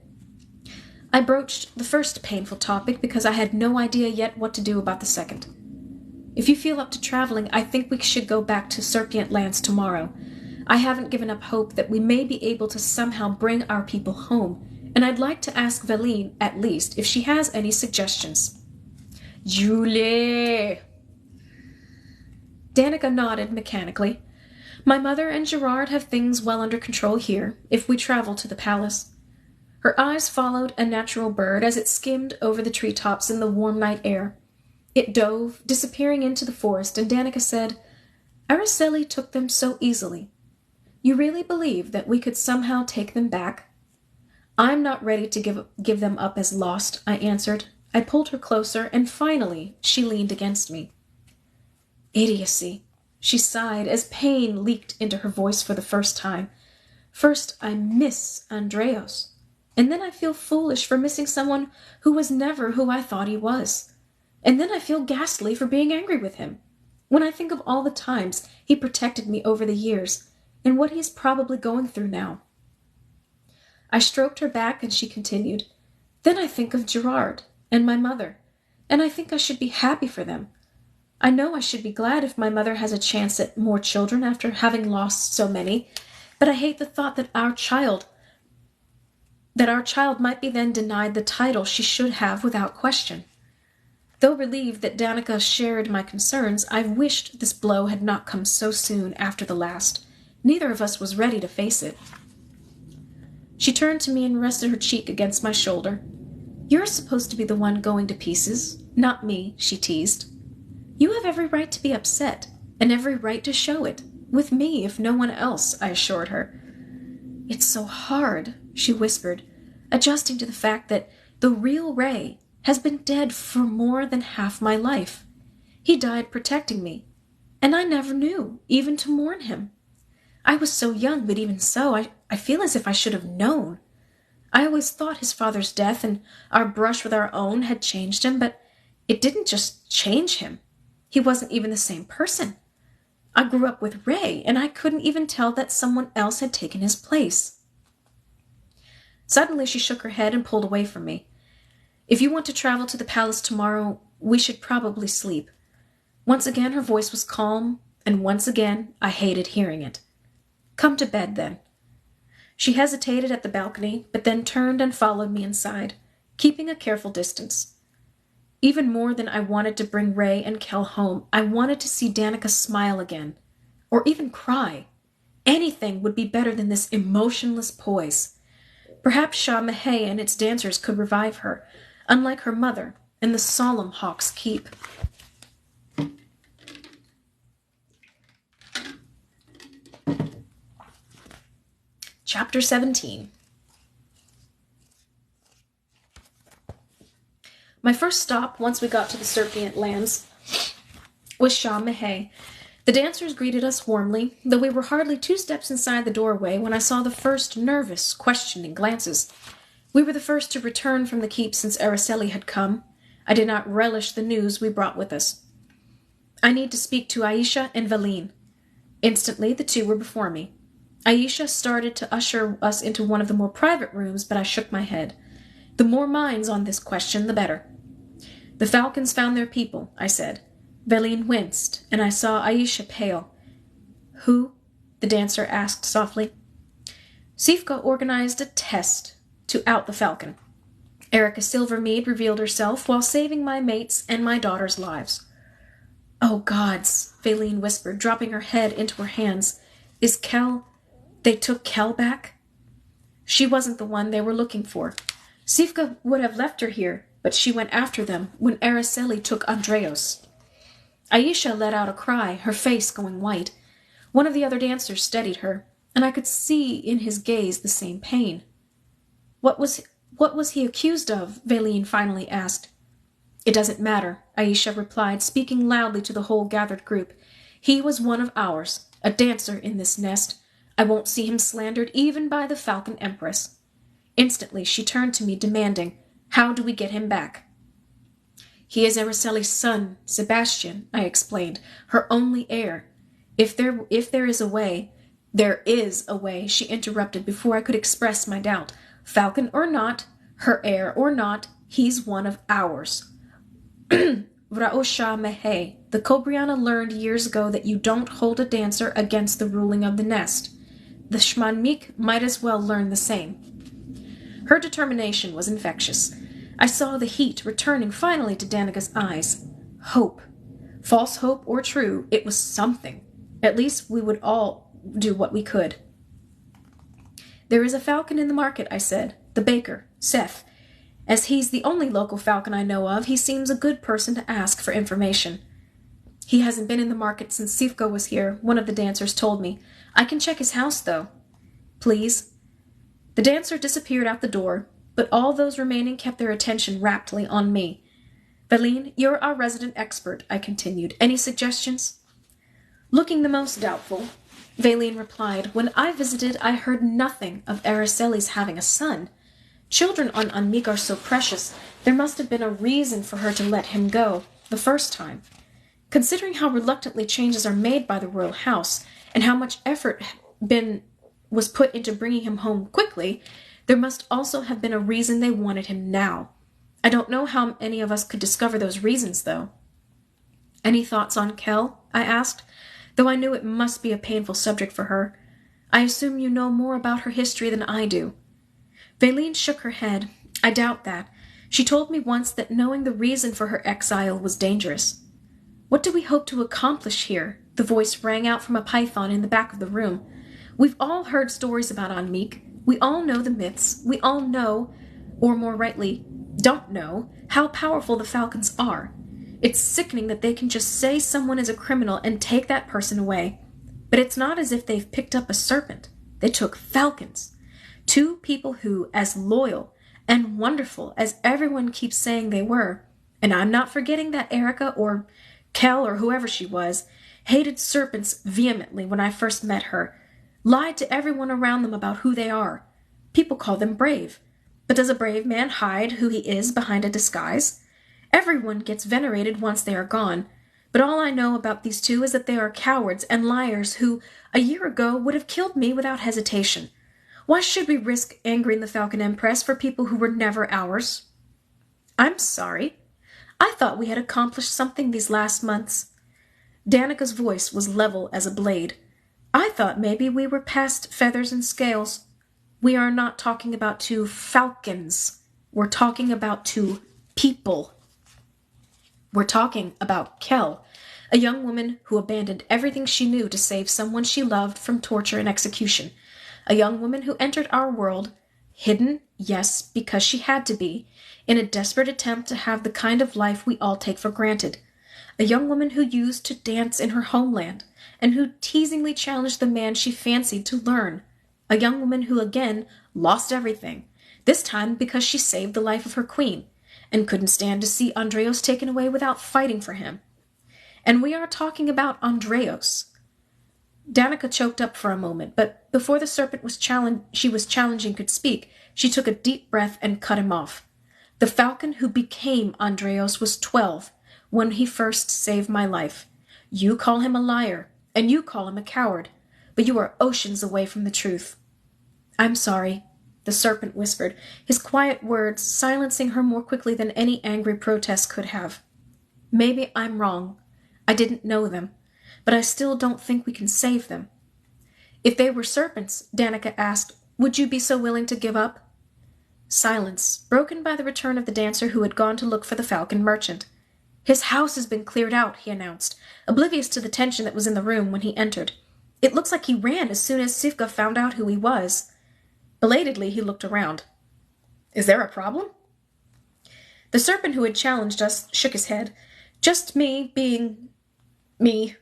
I broached the first painful topic because I had no idea yet what to do about the second. If you feel up to traveling, I think we should go back to Serpient Lands tomorrow. I haven't given up hope that we may be able to somehow bring our people home, and I'd like to ask Veline, at least, if she has any suggestions. Julie! Danica nodded mechanically. My mother and Gerard have things well under control here, if we travel to the palace. Her eyes followed a natural bird as it skimmed over the treetops in the warm night air. It dove, disappearing into the forest, and Danica said, Araceli took them so easily. You really believe that we could somehow take them back? I'm not ready to give them up as lost, I answered. I pulled her closer, and finally she leaned against me. Idiocy, she sighed as pain leaked into her voice for the first time. First, I miss Andreas, and then I feel foolish for missing someone who was never who I thought he was. And then I feel ghastly for being angry with him. When I think of all the times he protected me over the years, and what he is probably going through now. I stroked her back, and she continued, Then I think of Gerard and my mother, and I think I should be happy for them. I know I should be glad if my mother has a chance at more children after having lost so many, but I hate the thought that our child might be then denied the title she should have without question. Though relieved that Danica shared my concerns, I wished this blow had not come so soon after the last. Neither of us was ready to face it. She turned to me and rested her cheek against my shoulder. You're supposed to be the one going to pieces, not me, she teased. You have every right to be upset, and every right to show it. With me, if no one else, I assured her. It's so hard, she whispered, adjusting to the fact that the real Ray has been dead for more than half my life. He died protecting me, and I never knew, even to mourn him. I was so young, but even so, I feel as if I should have known. I always thought his father's death and our brush with our own had changed him, but it didn't just change him. He wasn't even the same person. I grew up with Ray, and I couldn't even tell that someone else had taken his place. Suddenly she shook her head and pulled away from me. If you want to travel to the palace tomorrow, we should probably sleep. Once again her voice was calm, and once again I hated hearing it. Come to bed, then. She hesitated at the balcony, but then turned and followed me inside, keeping a careful distance. Even more than I wanted to bring Ray and Kel home, I wanted to see Danica smile again, or even cry. Anything would be better than this emotionless poise. Perhaps Shah Mahé and its dancers could revive her, unlike her mother and the solemn Hawk's Keep. Chapter 17. My first stop, once we got to the Serpent Lands, was Shah Mahé. The dancers greeted us warmly, though we were hardly 2 steps inside the doorway when I saw the first nervous, questioning glances. We were the first to return from the keep since Araceli had come. I did not relish the news we brought with us. I need to speak to Aisha and Veline. Instantly, the two were before me. Aisha started to usher us into one of the more private rooms, but I shook my head. The more minds on this question, the better. The Falcons found their people, I said. Veline winced, and I saw Aisha pale. Who? The dancer asked softly. Sifka organized a test to out the Falcon. Erica Silvermead revealed herself while saving my mates and my daughter's lives. Oh, gods, Veline whispered, dropping her head into her hands. Is Kel... They took Kel back? She wasn't the one they were looking for. Sifka would have left her here, but she went after them when Araceli took Andreas. Aisha let out a cry, her face going white. One of the other dancers steadied her, and I could see in his gaze the same pain. What was he accused of? Veline finally asked. It doesn't matter, Aisha replied, speaking loudly to the whole gathered group. He was one of ours, a dancer in this nest. I won't see him slandered even by the Falcon Empress. Instantly she turned to me, demanding, How do we get him back? He is Araceli's son, Sebastian, I explained, her only heir. If there is a way, there is a way, she interrupted before I could express my doubt. Falcon or not, her heir or not, he's one of ours. Vraosha Mehe, the Cobriana learned years ago that you don't hold a dancer against the ruling of the nest. the Schmanmik might as well learn the same. Her determination was infectious. I saw the heat returning finally to Danica's eyes. Hope. False hope or true, it was something. At least we would all do what we could. There is a falcon in the market, I said. The baker, Seth. As he's the only local falcon I know of, he seems a good person to ask for information. He hasn't been in the market since Sifka was here, one of the dancers told me. I can check his house, though. Please. The dancer disappeared out the door, but all those remaining kept their attention raptly on me. Valine, you're our resident expert, I continued. Any suggestions? Looking the most doubtful, Valine replied. When I visited, I heard nothing of Araceli's having a son. Children on Unmeek are so precious, there must have been a reason for her to let him go the first time. Considering how reluctantly changes are made by the royal house, and how much effort was put into bringing him home quickly, there must also have been a reason they wanted him now. I don't know how any of us could discover those reasons, though. Any thoughts on Kel? I asked, though I knew it must be a painful subject for her. I assume you know more about her history than I do. Valine shook her head. I doubt that. She told me once that knowing the reason for her exile was dangerous. What do we hope to accomplish here? The voice rang out from a python in the back of the room. We've all heard stories about Unmeek. We all know the myths. We all know, or more rightly, don't know, how powerful the falcons are. It's sickening that they can just say someone is a criminal and take that person away. But it's not as if they've picked up a serpent. They took falcons. Two people who, as loyal and wonderful as everyone keeps saying they were, and I'm not forgetting that Erica or Kel or whoever she was, hated serpents vehemently when I first met her, lied to everyone around them about who they are. People call them brave. But does a brave man hide who he is behind a disguise? Everyone gets venerated once they are gone, but all I know about these two is that they are cowards and liars who, a year ago, would have killed me without hesitation. Why should we risk angering the Falcon Empress for people who were never ours? I'm sorry. I thought we had accomplished something these last months. Danica's voice was level as a blade. I thought maybe we were past feathers and scales. We are not talking about two falcons. We're talking about two people. We're talking about Kel, a young woman who abandoned everything she knew to save someone she loved from torture and execution. A young woman who entered our world, hidden, yes, because she had to be, in a desperate attempt to have the kind of life we all take for granted. A young woman who used to dance in her homeland, and who teasingly challenged the man she fancied to learn. A young woman who again lost everything, this time because she saved the life of her queen, and couldn't stand to see Andreos taken away without fighting for him. And we are talking about Andreos. Danica choked up for a moment, but before the serpent she was challenging could speak, she took a deep breath and cut him off. The falcon who became Andreos was 12 when he first saved my life. You call him a liar, and you call him a coward, but you are oceans away from the truth. I'm sorry, the serpent whispered, his quiet words silencing her more quickly than any angry protest could have. Maybe I'm wrong. I didn't know them, but I still don't think we can save them. If they were serpents, Danica asked, would you be so willing to give up? Silence, broken by the return of the dancer who had gone to look for the falcon merchant. His house has been cleared out, he announced, oblivious to the tension that was in the room when he entered. It looks like he ran as soon as Sifka found out who he was. Belatedly, he looked around. Is there a problem? The serpent who had challenged us shook his head. Just me being me.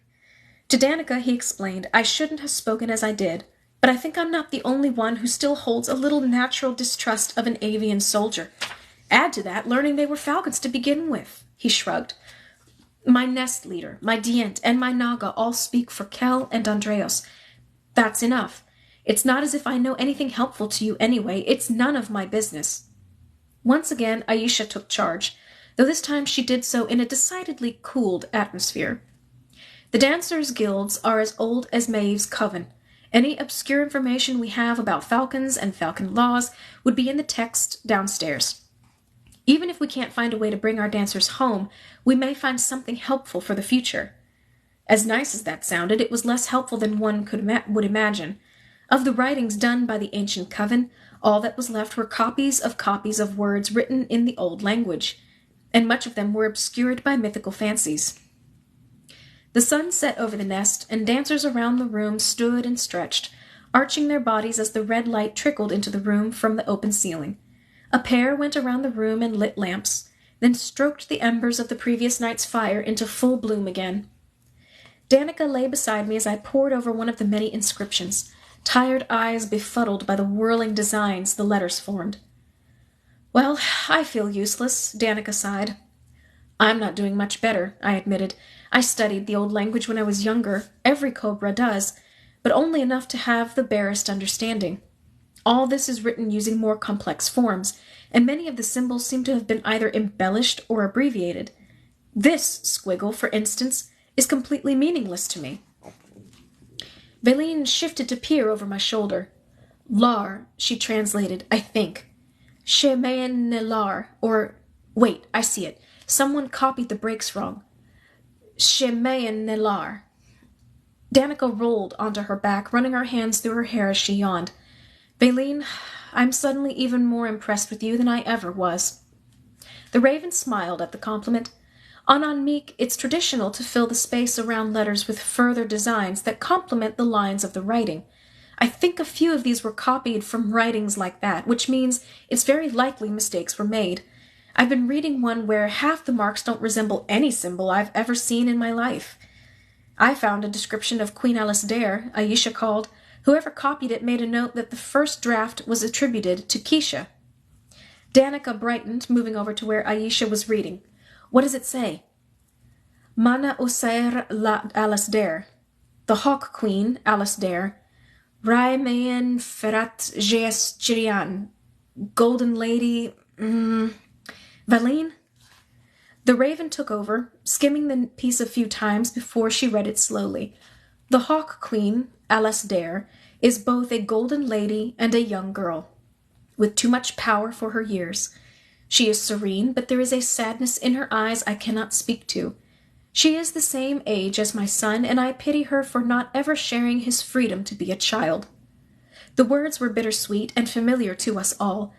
To Danica, he explained, I shouldn't have spoken as I did, but I think I'm not the only one who still holds a little natural distrust of an avian soldier. Add to that, learning they were falcons to begin with. He shrugged. My nest leader, my Dient, and my Naga all speak for Kel and Andreos. That's enough. It's not as if I know anything helpful to you anyway. It's none of my business. Once again, Aisha took charge, though this time she did so in a decidedly cooled atmosphere. The Dancers' Guilds are as old as Maeve's Coven. Any obscure information we have about falcons and falcon laws would be in the text downstairs. Even if we can't find a way to bring our dancers home, we may find something helpful for the future. As nice as that sounded, it was less helpful than one would imagine. Of the writings done by the ancient coven, all that was left were copies of words written in the old language, and much of them were obscured by mythical fancies. The sun set over the nest, and dancers around the room stood and stretched, arching their bodies as the red light trickled into the room from the open ceiling. A pair went around the room and lit lamps, then stroked the embers of the previous night's fire into full bloom again. Danica lay beside me as I pored over one of the many inscriptions, tired eyes befuddled by the whirling designs the letters formed. "Well, I feel useless," Danica sighed. "I'm not doing much better," I admitted. "I studied the old language when I was younger. Every cobra does, but only enough to have the barest understanding. All this is written using more complex forms, and many of the symbols seem to have been either embellished or abbreviated. This squiggle, for instance, is completely meaningless to me." Valine shifted to peer over my shoulder. "Lar," she translated, I think. "Shemayan Nelar," or, wait, I see it. Someone copied the breaks wrong. "Shemayan Nelar." Danica rolled onto her back, running her hands through her hair as she yawned. "Valine, I'm suddenly even more impressed with you than I ever was." The raven smiled at the compliment. On Anmique, it's traditional to fill the space around letters with further designs that complement the lines of the writing. I think a few of these were copied from writings like that, which means it's very likely mistakes were made. I've been reading one where half the marks don't resemble any symbol I've ever seen in my life. I found a description of Queen Alasdair, Aisha called. Whoever copied it made a note that the first draft was attributed to Keisha. Danica brightened, moving over to where Aisha was reading. "What does it say?" "Mana Osair la Alasdair, the Hawk Queen, Alasdair, Raimayan Ferat Jes Chirian, Golden Lady, Valine?" The raven took over, skimming the piece a few times before she read it slowly. "The Hawk Queen, Alasdair, is both a golden lady and a young girl, with too much power for her years. She is serene, but there is a sadness in her eyes I cannot speak to. She is the same age as my son, and I pity her for not ever sharing his freedom to be a child." The words were bittersweet and familiar to us all.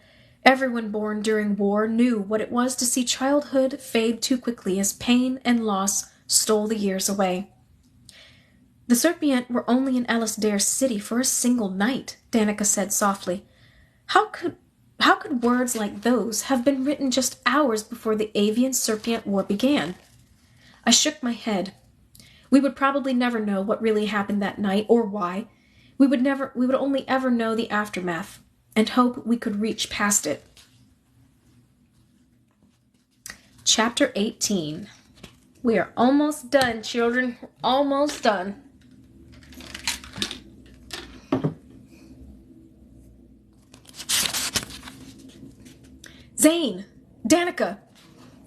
Everyone born during war knew what it was to see childhood fade too quickly as pain and loss stole the years away. "The Serpient were only in Alasdair City for a single night," Danica said softly. How could words like those have been written just hours before the Avian-Serpient War began? I shook my head. We would probably never know what really happened that night or why. We would only ever know the aftermath and hope we could reach past it. Chapter 18. We are almost done, children. Almost done. "Zane! Danica!"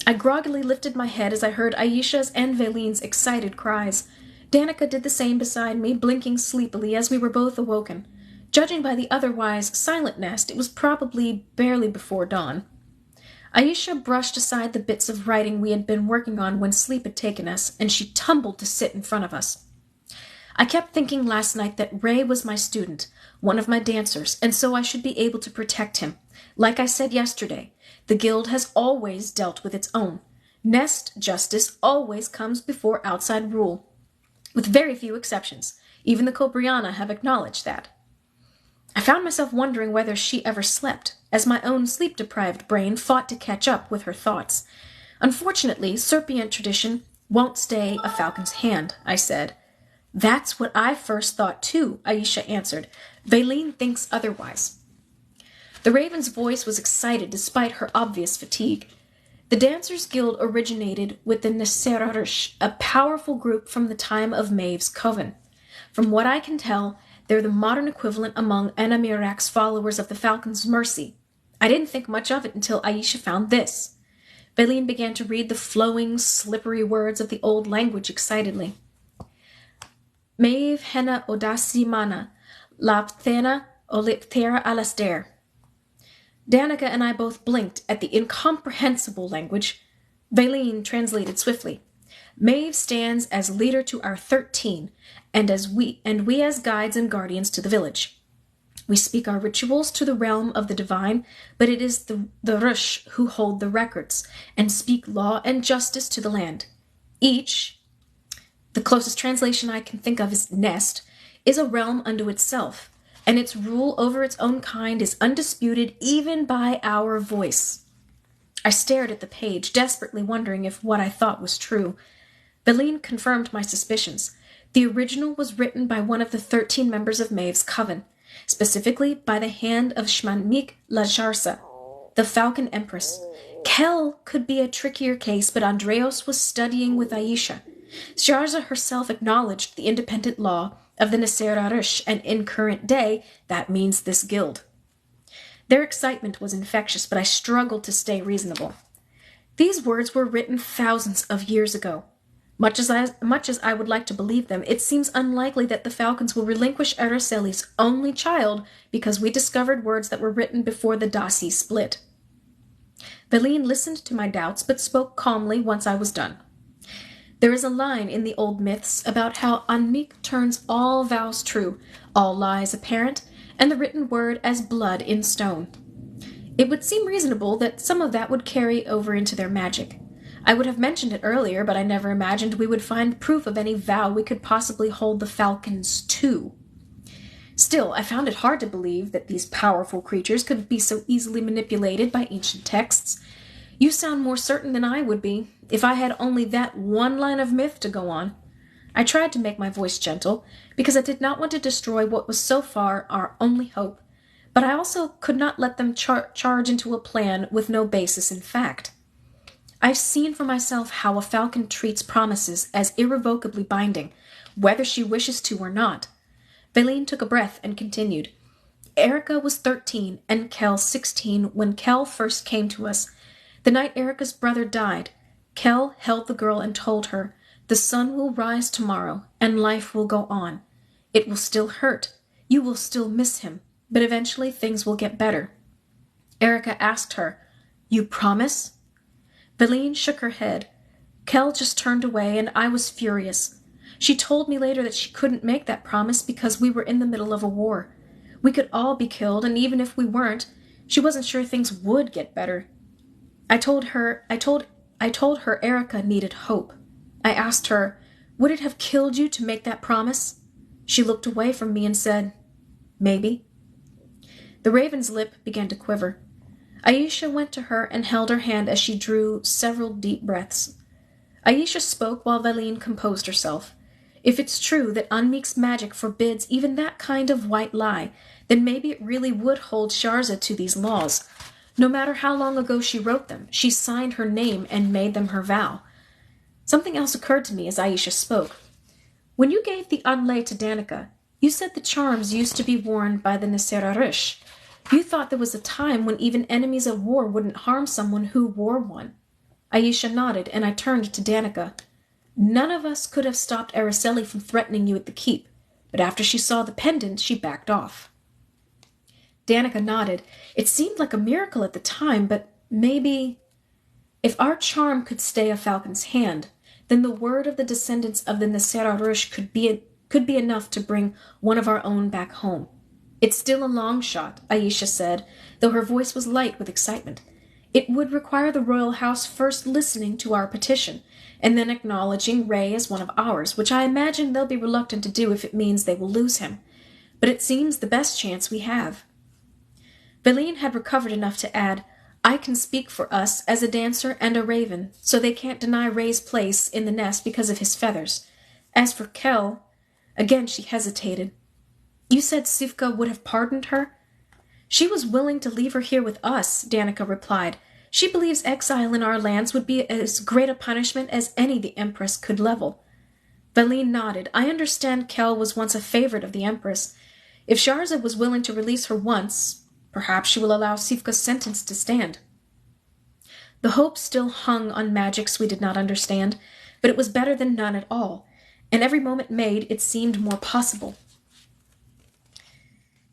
I groggily lifted my head as I heard Aisha's and Valine's excited cries. Danica did the same beside me, blinking sleepily as we were both awoken. Judging by the otherwise silent nest, it was probably barely before dawn. Aisha brushed aside the bits of writing we had been working on when sleep had taken us, and she tumbled to sit in front of us. "I kept thinking last night that Ray was my student, one of my dancers, and so I should be able to protect him. Like I said yesterday, the guild has always dealt with its own. Nest justice always comes before outside rule, with very few exceptions. Even the Cobriana have acknowledged that." I found myself wondering whether she ever slept, as my own sleep-deprived brain fought to catch up with her thoughts. "Unfortunately, Serpient tradition won't stay a falcon's hand," I said. "That's what I first thought too," Aisha answered. "Valine thinks otherwise." The raven's voice was excited despite her obvious fatigue. The Dancers Guild originated with the Neserarish, a powerful group from the time of Maeve's coven. From what I can tell, they're the modern equivalent among Anamirak's followers of the Falcon's Mercy. I didn't think much of it until Aisha found this. Valine began to read the flowing, slippery words of the old language excitedly. "Maeve henna odasi mana, lapthena oliptera Alasdair." Danica and I both blinked at the incomprehensible language. Valine translated swiftly. "Maeve stands as leader to our 13, and we as guides and guardians to the village. We speak our rituals to the realm of the divine, but it is the Rush who hold the records and speak law and justice to the land. Each, the closest translation I can think of is nest, is a realm unto itself, and its rule over its own kind is undisputed even by our voice. I stared at the page, desperately wondering if what I thought was true. Beline confirmed my suspicions. The original was written by one of the 13 members of Maeve's coven, specifically by the hand of Shmanmik Lajarsa, the Falcon Empress. Kel could be a trickier case, but Andreos was studying with Aisha. Sjarza herself acknowledged the independent law of the Nasser Arush, and in current day, that means this guild. Their excitement was infectious, but I struggled to stay reasonable. These words were written thousands of years ago. Much as I would like to believe them, it seems unlikely that the Falcons will relinquish Araceli's only child because we discovered words that were written before the Dasi split. Beline listened to my doubts, but spoke calmly once I was done. There is a line in the old myths about how Anmik turns all vows true, all lies apparent, and the written word as blood in stone. It would seem reasonable that some of that would carry over into their magic. I would have mentioned it earlier, but I never imagined we would find proof of any vow we could possibly hold the Falcons to. Still, I found it hard to believe that these powerful creatures could be so easily manipulated by ancient texts. You sound more certain than I would be, if I had only that one line of myth to go on. I tried to make my voice gentle, because I did not want to destroy what was so far our only hope, but I also could not let them charge into a plan with no basis in fact. I've seen for myself how a falcon treats promises as irrevocably binding, whether she wishes to or not. Beline took a breath and continued. Erica was 13 and Kel 16 when Kel first came to us. The night Erica's brother died, Kel held the girl and told her, "The sun will rise tomorrow, and life will go on. It will still hurt. You will still miss him, but eventually things will get better." Erica asked her, "You promise?" Beline shook her head. Kel just turned away, and I was furious. She told me later that she couldn't make that promise because we were in the middle of a war. We could all be killed, and even if we weren't, she wasn't sure things would get better. I told her Erica needed hope. I asked her, "Would it have killed you to make that promise?" She looked away from me and said, "Maybe." The raven's lip began to quiver. Aisha went to her and held her hand as she drew several deep breaths. Aisha spoke while Beline composed herself. If it's true that Anmik's magic forbids even that kind of white lie, then maybe it really would hold Sjarza to these laws. No matter how long ago she wrote them, she signed her name and made them her vow. Something else occurred to me as Aisha spoke. When you gave the Anlay to Danica, you said the charms used to be worn by the Nasser Arush. You thought there was a time when even enemies at war wouldn't harm someone who wore one. Aisha nodded, and I turned to Danica. None of us could have stopped Araceli from threatening you at the keep, but after she saw the pendant, she backed off. Danica nodded. It seemed like a miracle at the time, but maybe... If our charm could stay a falcon's hand, then the word of the descendants of the Nasser Arush could be enough to bring one of our own back home. It's still a long shot, Aisha said, though her voice was light with excitement. It would require the royal house first listening to our petition, and then acknowledging Ray as one of ours, which I imagine they'll be reluctant to do if it means they will lose him. But it seems the best chance we have. Beline had recovered enough to add, I can speak for us as a dancer and a raven, so they can't deny Ray's place in the nest because of his feathers. As for Kel, again she hesitated. You said Sivka would have pardoned her? She was willing to leave her here with us, Danica replied. She believes exile in our lands would be as great a punishment as any the Empress could level. Beline nodded. I understand Kel was once a favorite of the Empress. If Sjarza was willing to release her once, perhaps she will allow Sivka's sentence to stand. The hope still hung on magics we did not understand, but it was better than none at all, and every moment made it seemed more possible.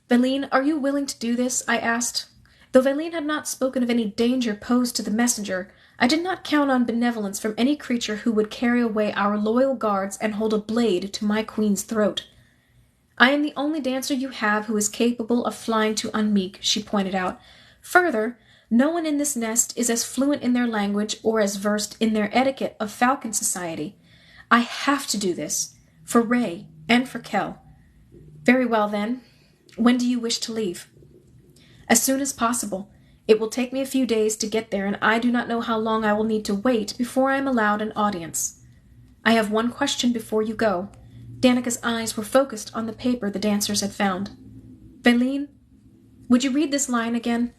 Beline, are you willing to do this? I asked. Though Beline had not spoken of any danger posed to the messenger, I did not count on benevolence from any creature who would carry away our loyal guards and hold a blade to my queen's throat. I am the only dancer you have who is capable of flying to Unmeek, she pointed out. Further, no one in this nest is as fluent in their language or as versed in their etiquette of falcon society. I have to do this, for Ray and for Kel. Very well, then. When do you wish to leave? As soon as possible. It will take me a few days to get there, and I do not know how long I will need to wait before I am allowed an audience. I have one question before you go. Danica's eyes were focused on the paper the dancers had found. Veline, would you read this line again?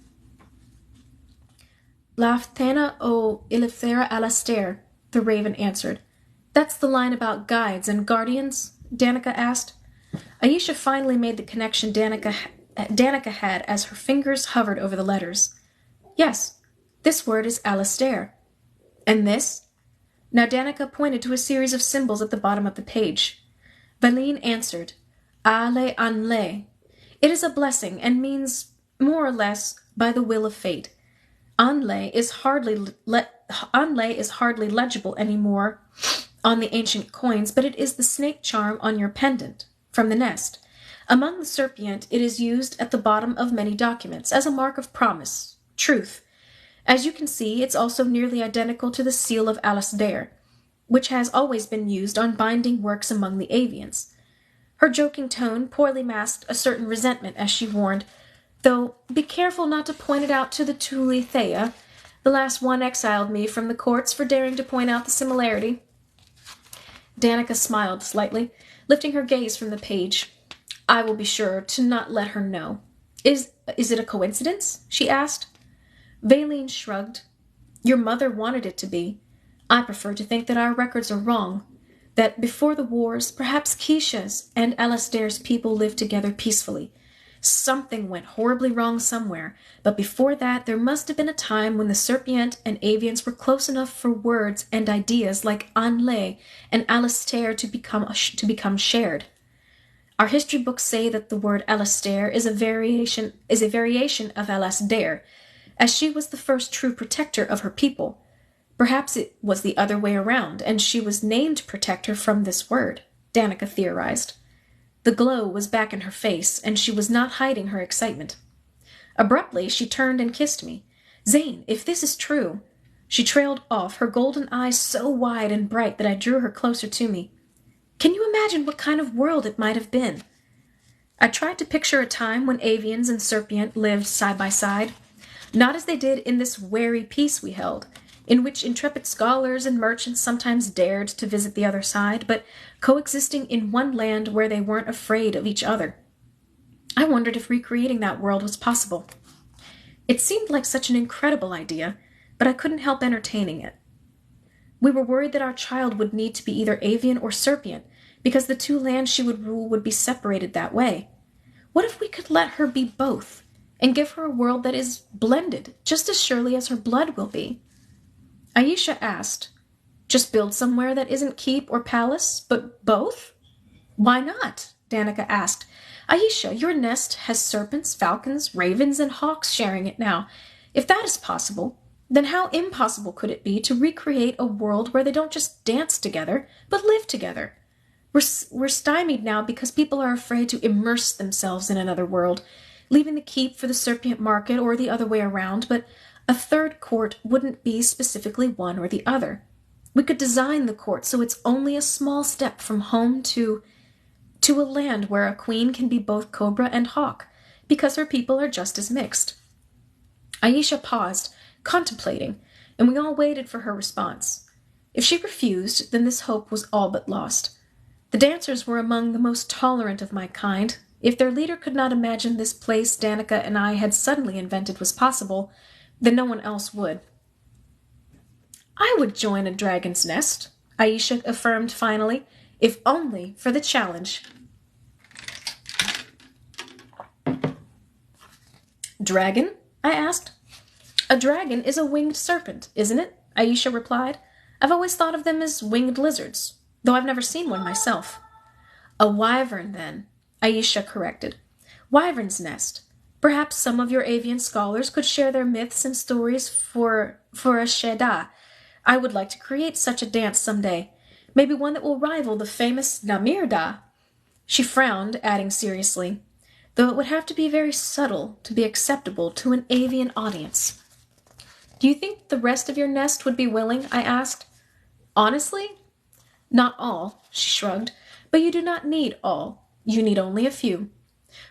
Lafthana o ilifthera alastair, the raven answered. That's the line about guides and guardians? Danica asked. Aisha finally made the connection Danica had as her fingers hovered over the letters. Yes, this word is Alastair. And this? Now Danica pointed to a series of symbols at the bottom of the page. Valine answered, Ale Anle. It is a blessing and means, more or less, by the will of fate. Anle is hardly legible anymore on the ancient coins, but it is the snake charm on your pendant, from the nest. Among the Serpient, it is used at the bottom of many documents as a mark of promise, truth. As you can see, it's also nearly identical to the seal of Alasdair, which has always been used on binding works among the Avians. Her joking tone poorly masked a certain resentment as she warned, though be careful not to point it out to the Tuli Thea. The last one exiled me from the courts for daring to point out the similarity. Danica smiled slightly, lifting her gaze from the page. I will be sure to not let her know. Is it a coincidence? She asked. Valine shrugged. Your mother wanted it to be. I prefer to think that our records are wrong, that before the wars, perhaps Keisha's and Alastair's people lived together peacefully. Something went horribly wrong somewhere, but before that there must have been a time when the Serpient and Avians were close enough for words and ideas like Anle and Alastair to become shared. Our history books say that the word Alastair is a variation of Alasdair, as she was the first true protector of her people. Perhaps it was the other way around, and she was named Protector from this word, Danica theorized. The glow was back in her face, and she was not hiding her excitement. Abruptly, she turned and kissed me. Zane, if this is true. She trailed off, her golden eyes so wide and bright that I drew her closer to me. Can you imagine what kind of world it might have been? I tried to picture a time when Avians and Serpient lived side by side, not as they did in this wary peace we held, in which intrepid scholars and merchants sometimes dared to visit the other side, but coexisting in one land where they weren't afraid of each other. I wondered if recreating that world was possible. It seemed like such an incredible idea, but I couldn't help entertaining it. We were worried that our child would need to be either Avian or Serpient, because the two lands she would rule would be separated that way. What if we could let her be both, and give her a world that is blended, just as surely as her blood will be? Aisha asked, just build somewhere that isn't keep or palace, but both? Why not? Danica asked. Aisha, your nest has serpents, falcons, ravens, and hawks sharing it now. If that is possible, then how impossible could it be to recreate a world where they don't just dance together, but live together? We're stymied now because people are afraid to immerse themselves in another world, leaving the keep for the Serpent market or the other way around, but a third court wouldn't be specifically one or the other. We could design the court so it's only a small step from home to a land where a queen can be both cobra and hawk, because her people are just as mixed. Aisha paused, contemplating, and we all waited for her response. If she refused, then this hope was all but lost. The dancers were among the most tolerant of my kind. If their leader could not imagine this place Danica and I had suddenly invented was possible, then no one else would. I would join a dragon's nest, Aisha affirmed finally, if only for the challenge. Dragon? I asked. A dragon is a winged serpent, isn't it? Aisha replied. I've always thought of them as winged lizards, though I've never seen one myself. A wyvern, then, Aisha corrected. Wyvern's nest. Perhaps some of your avian scholars could share their myths and stories for a Sheda. I would like to create such a dance someday. Maybe one that will rival the famous Namirda. She frowned, adding seriously, though it would have to be very subtle to be acceptable to an avian audience. Do you think the rest of your nest would be willing? I asked. Honestly? Not all, she shrugged, but you do not need all. You need only a few,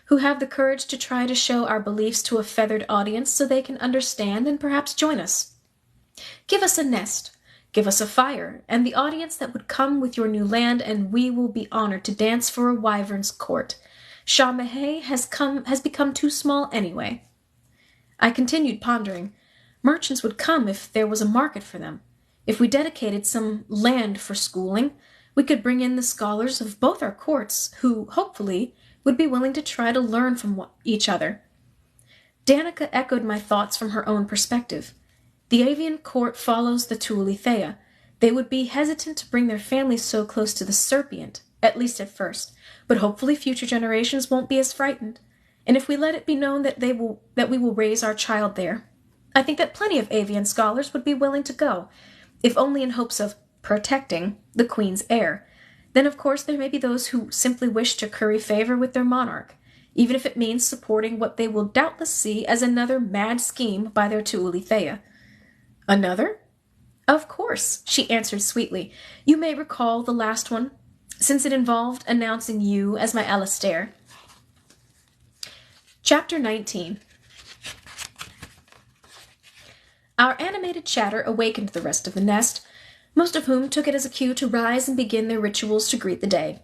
who have the courage to try to show our beliefs to a feathered audience so they can understand and perhaps join us. Give us a nest, give us a fire, and the audience that would come with your new land, and we will be honored to dance for a wyvern's court. Shah Mahé has become too small anyway. I continued pondering. Merchants would come if there was a market for them. If we dedicated some land for schooling, we could bring in the scholars of both our courts, who, hopefully, would be willing to try to learn from each other. Danica echoed my thoughts from her own perspective. The avian court follows the Tuolithea. They would be hesitant to bring their families so close to the serpient, at least at first, but hopefully future generations won't be as frightened. And if we let it be known that we will raise our child there, I think that plenty of avian scholars would be willing to go, if only in hopes of protecting the queen's heir. Then, of course, there may be those who simply wish to curry favor with their monarch, even if it means supporting what they will doubtless see as another mad scheme by their Tuolithea. Another? Of course, she answered sweetly. You may recall the last one, since it involved announcing you as my Alistair. Chapter 19. Our animated chatter awakened the rest of the nest, most of whom took it as a cue to rise and begin their rituals to greet the day.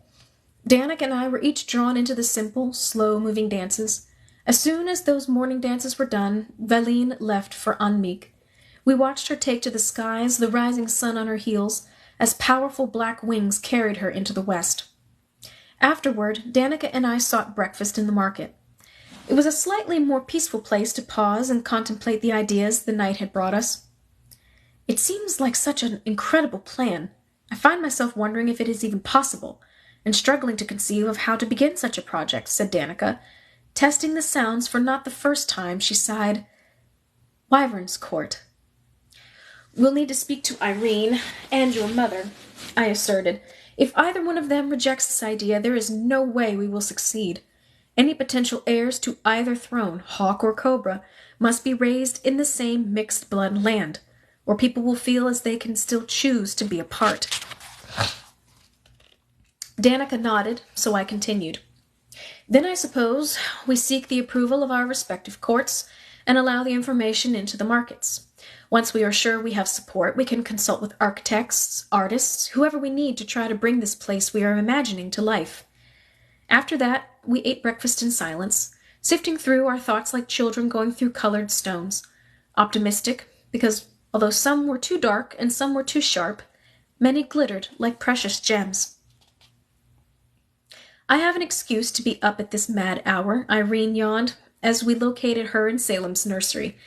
Danica and I were each drawn into the simple, slow-moving dances. As soon as those morning dances were done, Valine left for Anmeek. We watched her take to the skies, the rising sun on her heels, as powerful black wings carried her into the west. Afterward, Danica and I sought breakfast in the market. It was a slightly more peaceful place to pause and contemplate the ideas the night had brought us. It seems like such an incredible plan. I find myself wondering if it is even possible, and struggling to conceive of how to begin such a project, said Danica. Testing the sounds for not the first time, she sighed. Wyvern's Court. We'll need to speak to Irene and your mother, I asserted. If either one of them rejects this idea, there is no way we will succeed. Any potential heirs to either throne, hawk or cobra, must be raised in the same mixed-blood land, or people will feel as they can still choose to be a part. Danica nodded, so I continued. Then I suppose we seek the approval of our respective courts and allow the information into the markets. Once we are sure we have support, we can consult with architects, artists, whoever we need to try to bring this place we are imagining to life. After that, we ate breakfast in silence, sifting through our thoughts like children going through colored stones. Optimistic, because although some were too dark and some were too sharp, many glittered like precious gems. I have an excuse to be up at this mad hour, Irene yawned, as we located her in Salem's nursery.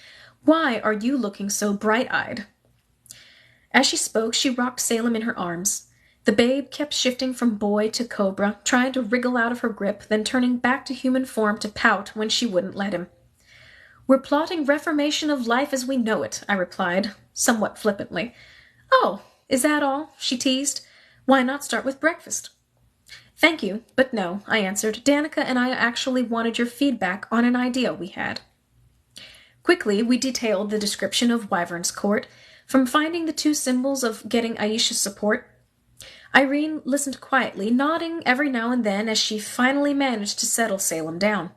Why are you looking so bright-eyed? As she spoke, she rocked Salem in her arms. The babe kept shifting from boy to cobra, trying to wriggle out of her grip, then turning back to human form to pout when she wouldn't let him. We're plotting reformation of life as we know it, I replied, somewhat flippantly. Oh, is that all? She teased. Why not start with breakfast? Thank you, but no, I answered. Danica and I actually wanted your feedback on an idea we had. Quickly, we detailed the description of Wyvern's Court, from finding the two symbols of getting Aisha's support. Irene listened quietly, nodding every now and then as she finally managed to settle Salem down.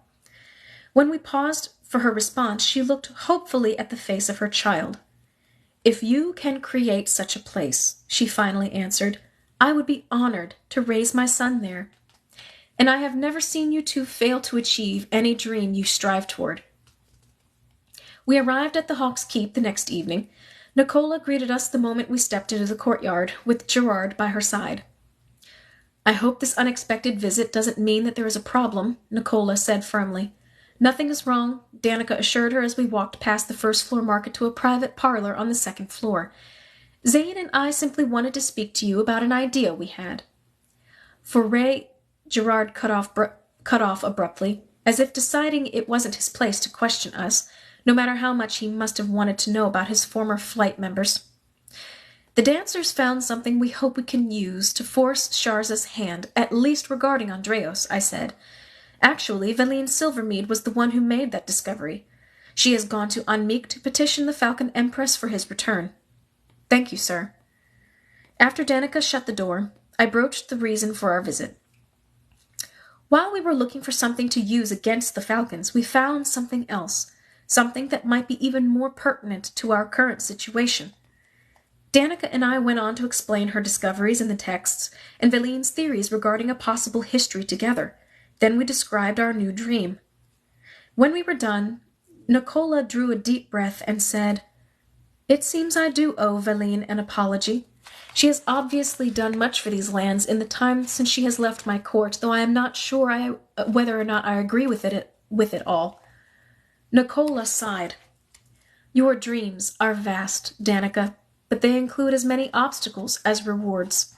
When we paused for her response, she looked hopefully at the face of her child. If you can create such a place, she finally answered, I would be honored to raise my son there. And I have never seen you two fail to achieve any dream you strive toward. We arrived at the Hawk's Keep the next evening. Nicola greeted us the moment we stepped into the courtyard, with Gerard by her side. I hope this unexpected visit doesn't mean that there is a problem, Nicola said firmly. Nothing is wrong, Danica assured her as we walked past the first-floor market to a private parlor on the second floor. Zane and I simply wanted to speak to you about an idea we had. For Ray, Gerard cut off abruptly, as if deciding it wasn't his place to question us, no matter how much he must have wanted to know about his former flight members. The dancers found something we hope we can use to force Sharza's hand, at least regarding Andreos, I said. Actually, Veline Silvermead was the one who made that discovery. She has gone to Anmeek to petition the Falcon Empress for his return. Thank you, sir. After Danica shut the door, I broached the reason for our visit. While we were looking for something to use against the Falcons, we found something else, something that might be even more pertinent to our current situation. Danica and I went on to explain her discoveries in the texts and Veline's theories regarding a possible history together. Then we described our new dream. When we were done, Nicola drew a deep breath and said, "It seems I do owe Veline an apology. She has obviously done much for these lands in the time since she has left my court, though I am not sure whether or not I agree with it all." Nicola sighed. "Your dreams are vast, Danica, but they include as many obstacles as rewards."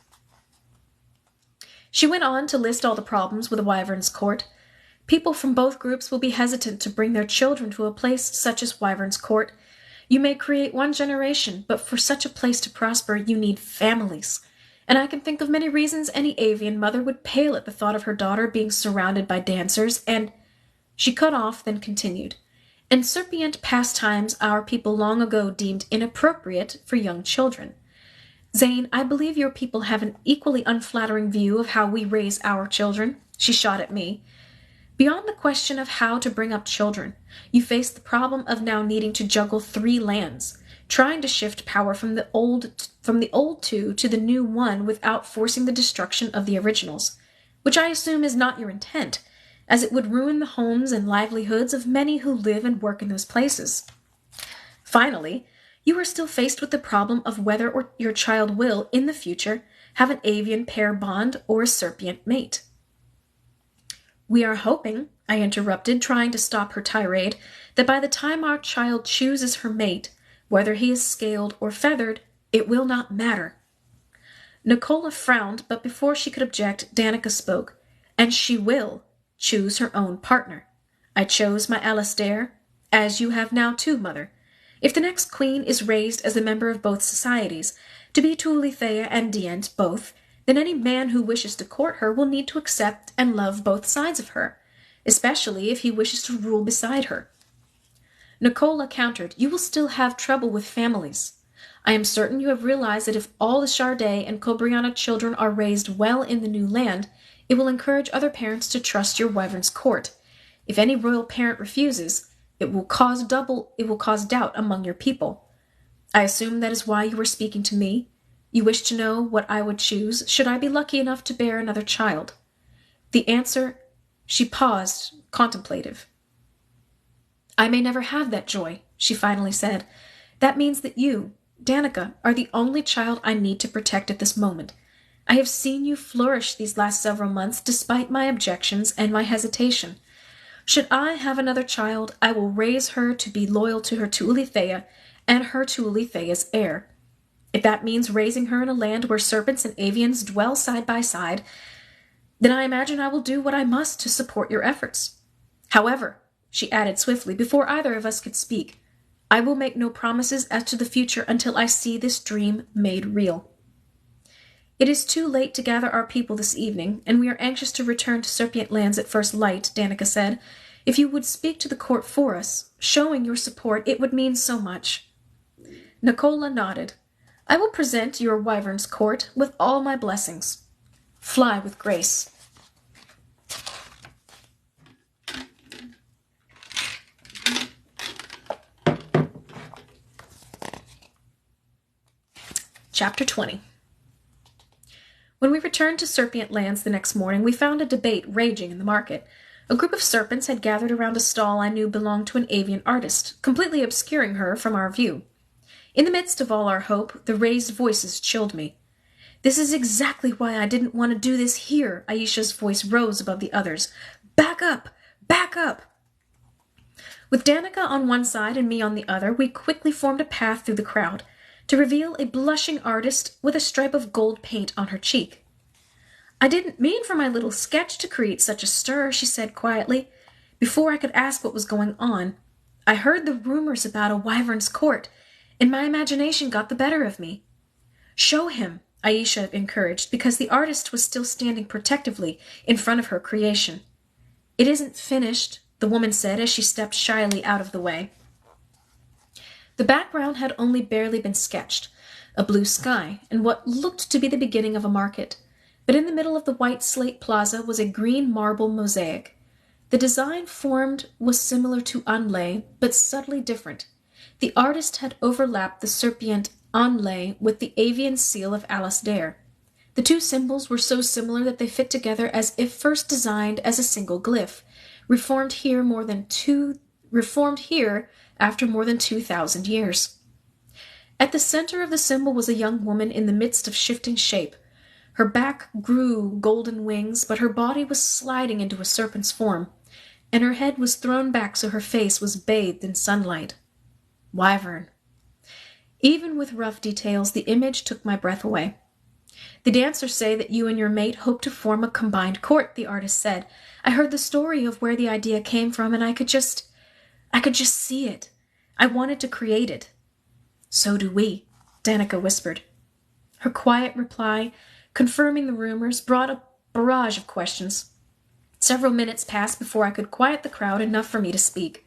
She went on to list all the problems with the Wyvern's Court. People from both groups will be hesitant to bring their children to a place such as Wyvern's Court. You may create one generation, but for such a place to prosper, you need families. And I can think of many reasons any avian mother would pale at the thought of her daughter being surrounded by dancers, and... She cut off, then continued. "And serpient pastimes our people long ago deemed inappropriate for young children. Zane, I believe your people have an equally unflattering view of how we raise our children." She shot at me. "Beyond the question of how to bring up children, you face the problem of now needing to juggle 3 lands, trying to shift power from the old 2 to the new 1 without forcing the destruction of the originals, which I assume is not your intent, as it would ruin the homes and livelihoods of many who live and work in those places. Finally, you are still faced with the problem of whether or your child will, in the future, have an avian pair bond or a serpient mate." "We are hoping," I interrupted, trying to stop her tirade, "that by the time our child chooses her mate, whether he is scaled or feathered, it will not matter." Nicola frowned, but before she could object, Danica spoke. "And she will choose her own partner. I chose my Alastair, as you have now too, Mother. If the next queen is raised as a member of both societies, to be Tuolithea and Dient both, then any man who wishes to court her will need to accept and love both sides of her, especially if he wishes to rule beside her." Nicola countered, "You will still have trouble with families. I am certain you have realized that if all the Charday and Cobriana children are raised well in the new land, it will encourage other parents to trust your Wyvern's Court. If any royal parent refuses, it will cause doubt among your people. I assume that is why you were speaking to me. You wish to know what I would choose, should I be lucky enough to bear another child." The answer... She paused, contemplative. "I may never have that joy," she finally said. "That means that you, Danica, are the only child I need to protect at this moment. I have seen you flourish these last several months despite my objections and my hesitation. Should I have another child, I will raise her to be loyal to her Tuolithea and her Tuolithea's heir. If that means raising her in a land where serpents and avians dwell side by side, then I imagine I will do what I must to support your efforts. However," she added swiftly, before either of us could speak, "I will make no promises as to the future until I see this dream made real." "It is too late to gather our people this evening, and we are anxious to return to Serpent Lands at first light," Danica said. "If you would speak to the court for us, showing your support, it would mean so much." Nicola nodded. "I will present your Wyvern's Court with all my blessings. Fly with grace." Chapter 20. When we returned to Serpent Lands the next morning, we found a debate raging in the market. A group of serpents had gathered around a stall I knew belonged to an avian artist, completely obscuring her from our view. In the midst of all our hope, the raised voices chilled me. "This is exactly why I didn't want to do this here," Aisha's voice rose above the others. "Back up! Back up!" With Danica on one side and me on the other, we quickly formed a path through the crowd, to reveal a blushing artist with a stripe of gold paint on her cheek. "I didn't mean for my little sketch to create such a stir," she said quietly. Before I could ask what was going on, I heard the rumors about a Wyvern's Court, and my imagination got the better of me. Show him, Aisha encouraged, because the artist was still standing protectively in front of her creation. It isn't finished, the woman said as she stepped shyly out of the way. The background had only barely been sketched, a blue sky, and what looked to be the beginning of a market. But in the middle of the white slate plaza was a green marble mosaic. The design formed was similar to Anlay, but subtly different. The artist had overlapped the serpient Anlay with the avian seal of Alasdair. The two symbols were so similar that they fit together as if first designed as a single glyph, reformed here after more than 2,000 years. At the center of the symbol was a young woman in the midst of shifting shape. Her back grew golden wings, but her body was sliding into a serpent's form, and her head was thrown back so her face was bathed in sunlight. Wyvern. Even with rough details, the image took my breath away. The dancers say that you and your mate hope to form a combined court, the artist said. I heard the story of where the idea came from, and I could just see it. I wanted to create it. So do we, Danica whispered. Her quiet reply, confirming the rumors, brought a barrage of questions. Several minutes passed before I could quiet the crowd enough for me to speak.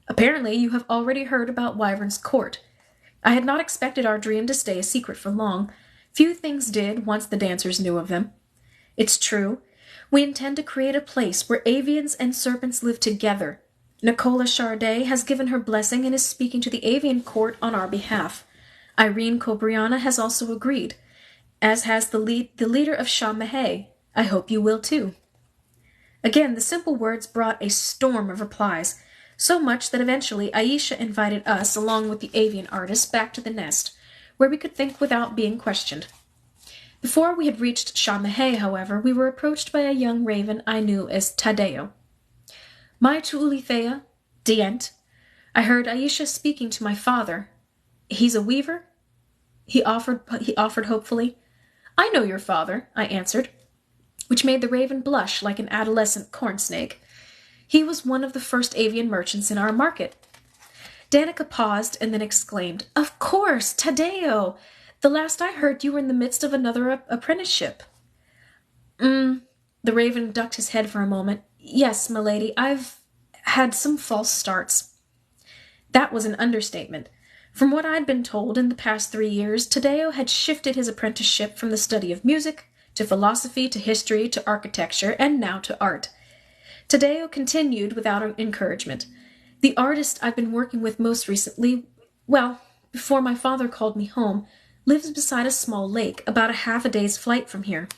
Apparently, you have already heard about Wyvern's court. I had not expected our dream to stay a secret for long. Few things did once the dancers knew of them. It's true. We intend to create a place where avians and serpents live together. Nicola Chardet has given her blessing and is speaking to the avian court on our behalf. Irene Cobriana has also agreed, as has the leader of Shah Mahé. I hope you will too. Again, the simple words brought a storm of replies, so much that eventually Aisha invited us, along with the avian artist, back to the nest, where we could think without being questioned. Before we had reached Shah Mahé, however, we were approached by a young raven I knew as Tadeo. My Tuulithea, Dient. I heard Aisha speaking to my father. He's a weaver? He offered hopefully. I know your father, I answered, which made the raven blush like an adolescent corn snake. He was one of the first avian merchants in our market. Danica paused and then exclaimed, Of course, Tadeo! The last I heard, you were in the midst of another apprenticeship. The raven ducked his head for a moment. Yes, milady, I've had some false starts. That was an understatement. From what I'd been told in the past 3 years, Tadeo had shifted his apprenticeship from the study of music to philosophy to history to architecture and now to art. Tadeo continued without encouragement. The artist I've been working with most recently, before my father called me home, lives beside a small lake, about a half a day's flight from here.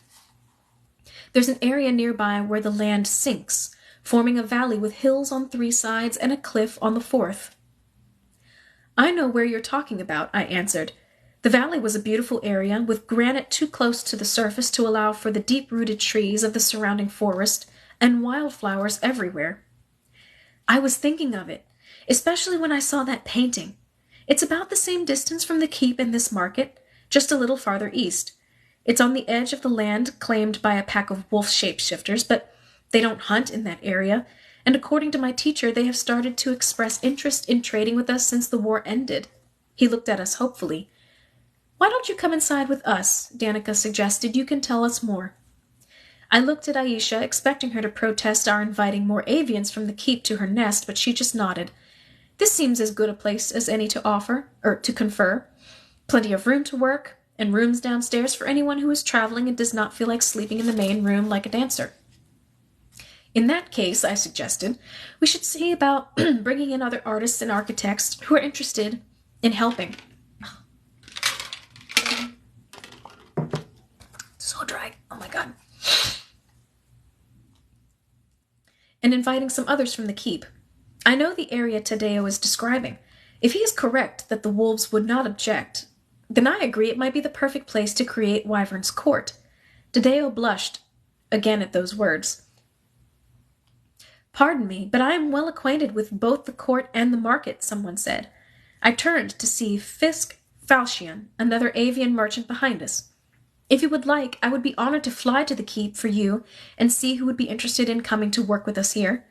There's an area nearby where the land sinks, forming a valley with hills on 3 sides and a cliff on the 4th. I know where you're talking about, I answered. The valley was a beautiful area, with granite too close to the surface to allow for the deep-rooted trees of the surrounding forest, and wildflowers everywhere. I was thinking of it, especially when I saw that painting. It's about the same distance from the keep and this market, just a little farther east. It's on the edge of the land claimed by a pack of wolf shapeshifters, but they don't hunt in that area, and according to my teacher, they have started to express interest in trading with us since the war ended. He looked at us hopefully. Why don't you come inside with us? Danica suggested. You can tell us more. I looked at Aisha, expecting her to protest our inviting more avians from the keep to her nest, but she just nodded. This seems as good a place as any to confer. Plenty of room to work, and rooms downstairs for anyone who is traveling and does not feel like sleeping in the main room like a dancer. In that case, I suggested, we should see about bringing in other artists and architects who are interested in helping. So dry. Oh my God. And inviting some others from the keep. I know the area Tadeo is describing. If he is correct that the wolves would not object, then I agree it might be the perfect place to create Wyvern's court. Tadeo blushed again at those words. Pardon me, but I am well acquainted with both the court and the market, someone said. I turned to see Fisk Falchion, another avian merchant behind us. If you would like, I would be honored to fly to the keep for you and see who would be interested in coming to work with us here.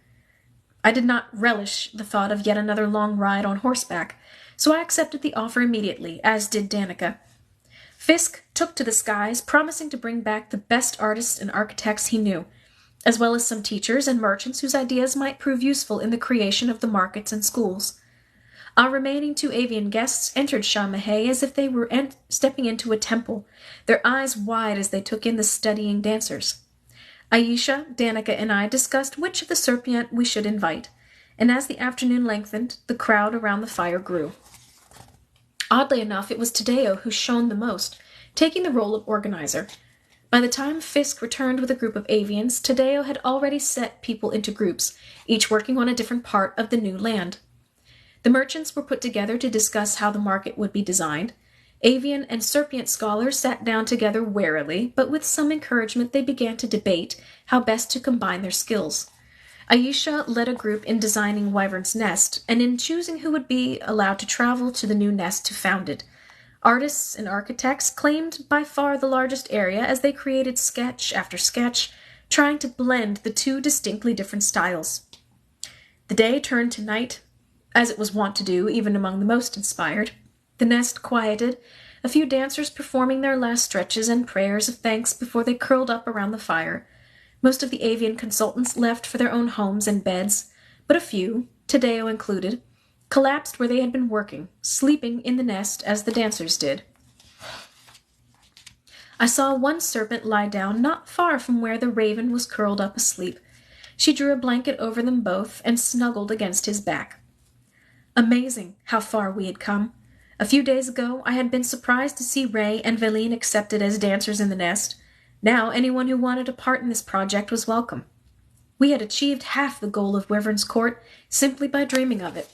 I did not relish the thought of yet another long ride on horseback, so I accepted the offer immediately, as did Danica. Fisk took to the skies, promising to bring back the best artists and architects he knew, as well as some teachers and merchants whose ideas might prove useful in the creation of the markets and schools. Our remaining 2 avian guests entered Shah Mahé as if they were stepping into a temple, their eyes wide as they took in the studying dancers. Aisha, Danica, and I discussed which of the Serpient we should invite, and as the afternoon lengthened, the crowd around the fire grew. Oddly enough, it was Tadeo who shone the most, taking the role of organizer. By the time Fisk returned with a group of avians, Tadeo had already set people into groups, each working on a different part of the new land. The merchants were put together to discuss how the market would be designed. Avian and Serpient scholars sat down together warily, but with some encouragement they began to debate how best to combine their skills. Aisha led a group in designing Wyvern's nest, and in choosing who would be allowed to travel to the new nest to found it. Artists and architects claimed by far the largest area as they created sketch after sketch, trying to blend the 2 distinctly different styles. The day turned to night, as it was wont to do, even among the most inspired. The nest quieted, a few dancers performing their last stretches and prayers of thanks before they curled up around the fire. Most of the avian consultants left for their own homes and beds, but a few, Tadeo included, collapsed where they had been working, sleeping in the nest as the dancers did. I saw one serpent lie down not far from where the raven was curled up asleep. She drew a blanket over them both and snuggled against his back. Amazing how far we had come. A few days ago, I had been surprised to see Ray and Veline accepted as dancers in the nest. Now anyone who wanted a part in this project was welcome. We had achieved half the goal of Wyvern's Court simply by dreaming of it.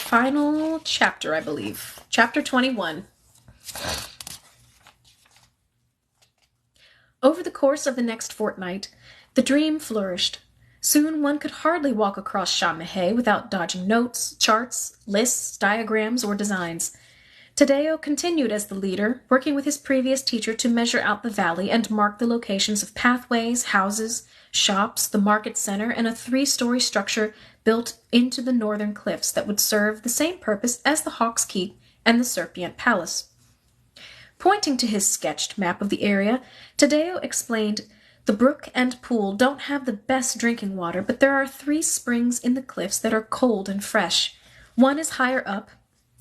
Final chapter, I believe. Chapter 21. Over the course of the next fortnight, the dream flourished. Soon one could hardly walk across Shah Mahé without dodging notes, charts, lists, diagrams, or designs. Tadeo continued as the leader, working with his previous teacher to measure out the valley and mark the locations of pathways, houses, shops, the market center, and a 3-story structure built into the northern cliffs that would serve the same purpose as the Hawk's Keep and the Serpient Palace. Pointing to his sketched map of the area, Tadeo explained, "The brook and pool don't have the best drinking water, but there are 3 springs in the cliffs that are cold and fresh. One is higher up.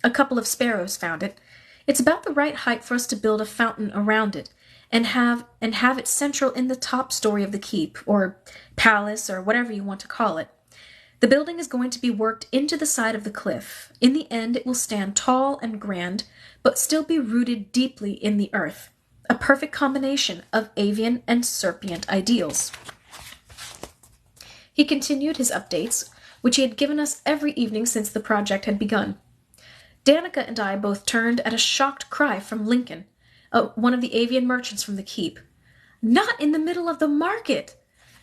A couple of sparrows found it. It's about the right height for us to build a fountain around it, and have it central in the top story of the keep, or palace, or whatever you want to call it. The building is going to be worked into the side of the cliff. In the end, it will stand tall and grand, but still be rooted deeply in the earth. A perfect combination of avian and serpient ideals." He continued his updates, which he had given us every evening since the project had begun. Danica and I both turned at a shocked cry from Lincoln, one of the avian merchants from the keep. "Not in the middle of the market!"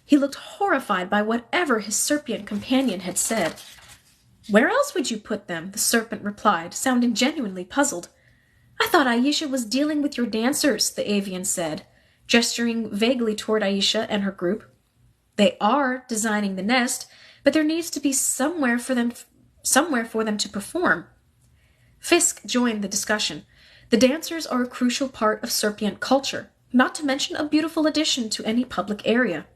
He looked horrified by whatever his serpent companion had said. "Where else would you put them?" the serpent replied, sounding genuinely puzzled. "I thought Aisha was dealing with your dancers," the avian said, gesturing vaguely toward Aisha and her group. "They are designing the nest, but there needs to be somewhere for them to perform." Fisk joined the discussion. The dancers are a crucial part of serpent culture, not to mention a beautiful addition to any public area.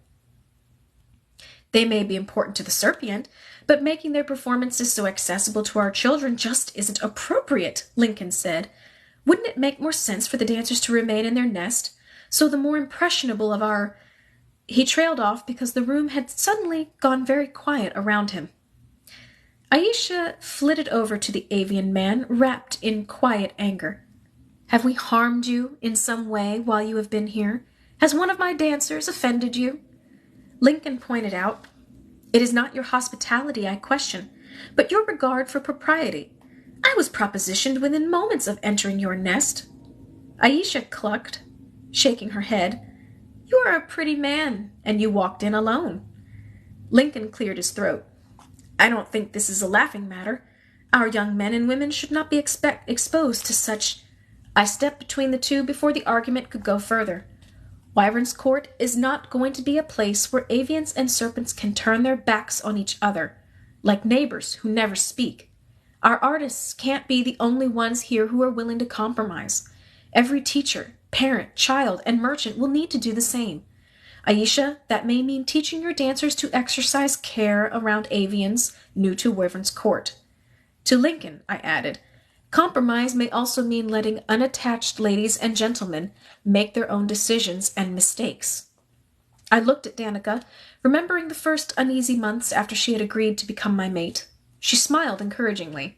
"They may be important to the serpent, but making their performances so accessible to our children just isn't appropriate," Lincoln said. "Wouldn't it make more sense for the dancers to remain in their nest, so the more impressionable of our—" He trailed off because the room had suddenly gone very quiet around him. Aisha flitted over to the avian man, wrapped in quiet anger. "Have we harmed you in some way while you have been here? Has one of my dancers offended you?" Lincoln pointed out, "It is not your hospitality I question, but your regard for propriety. I was propositioned within moments of entering your nest." Aisha clucked, shaking her head. "You are a pretty man, and you walked in alone." Lincoln cleared his throat. "I don't think this is a laughing matter. Our young men and women should not be exposed to such—" I stepped between the two before the argument could go further. Wyvern's Court is not going to be a place where avians and serpents can turn their backs on each other. like neighbors who never speak. Our artists can't be the only ones here who are willing to compromise. Every teacher, parent, child, and merchant will need to do the same. Aisha, that may mean teaching your dancers to exercise care around avians new to Wyvern's court. To Lincoln, I added, compromise may also mean letting unattached ladies and gentlemen make their own decisions and mistakes. I looked at Danica, remembering the first uneasy months after she had agreed to become my mate. She smiled encouragingly.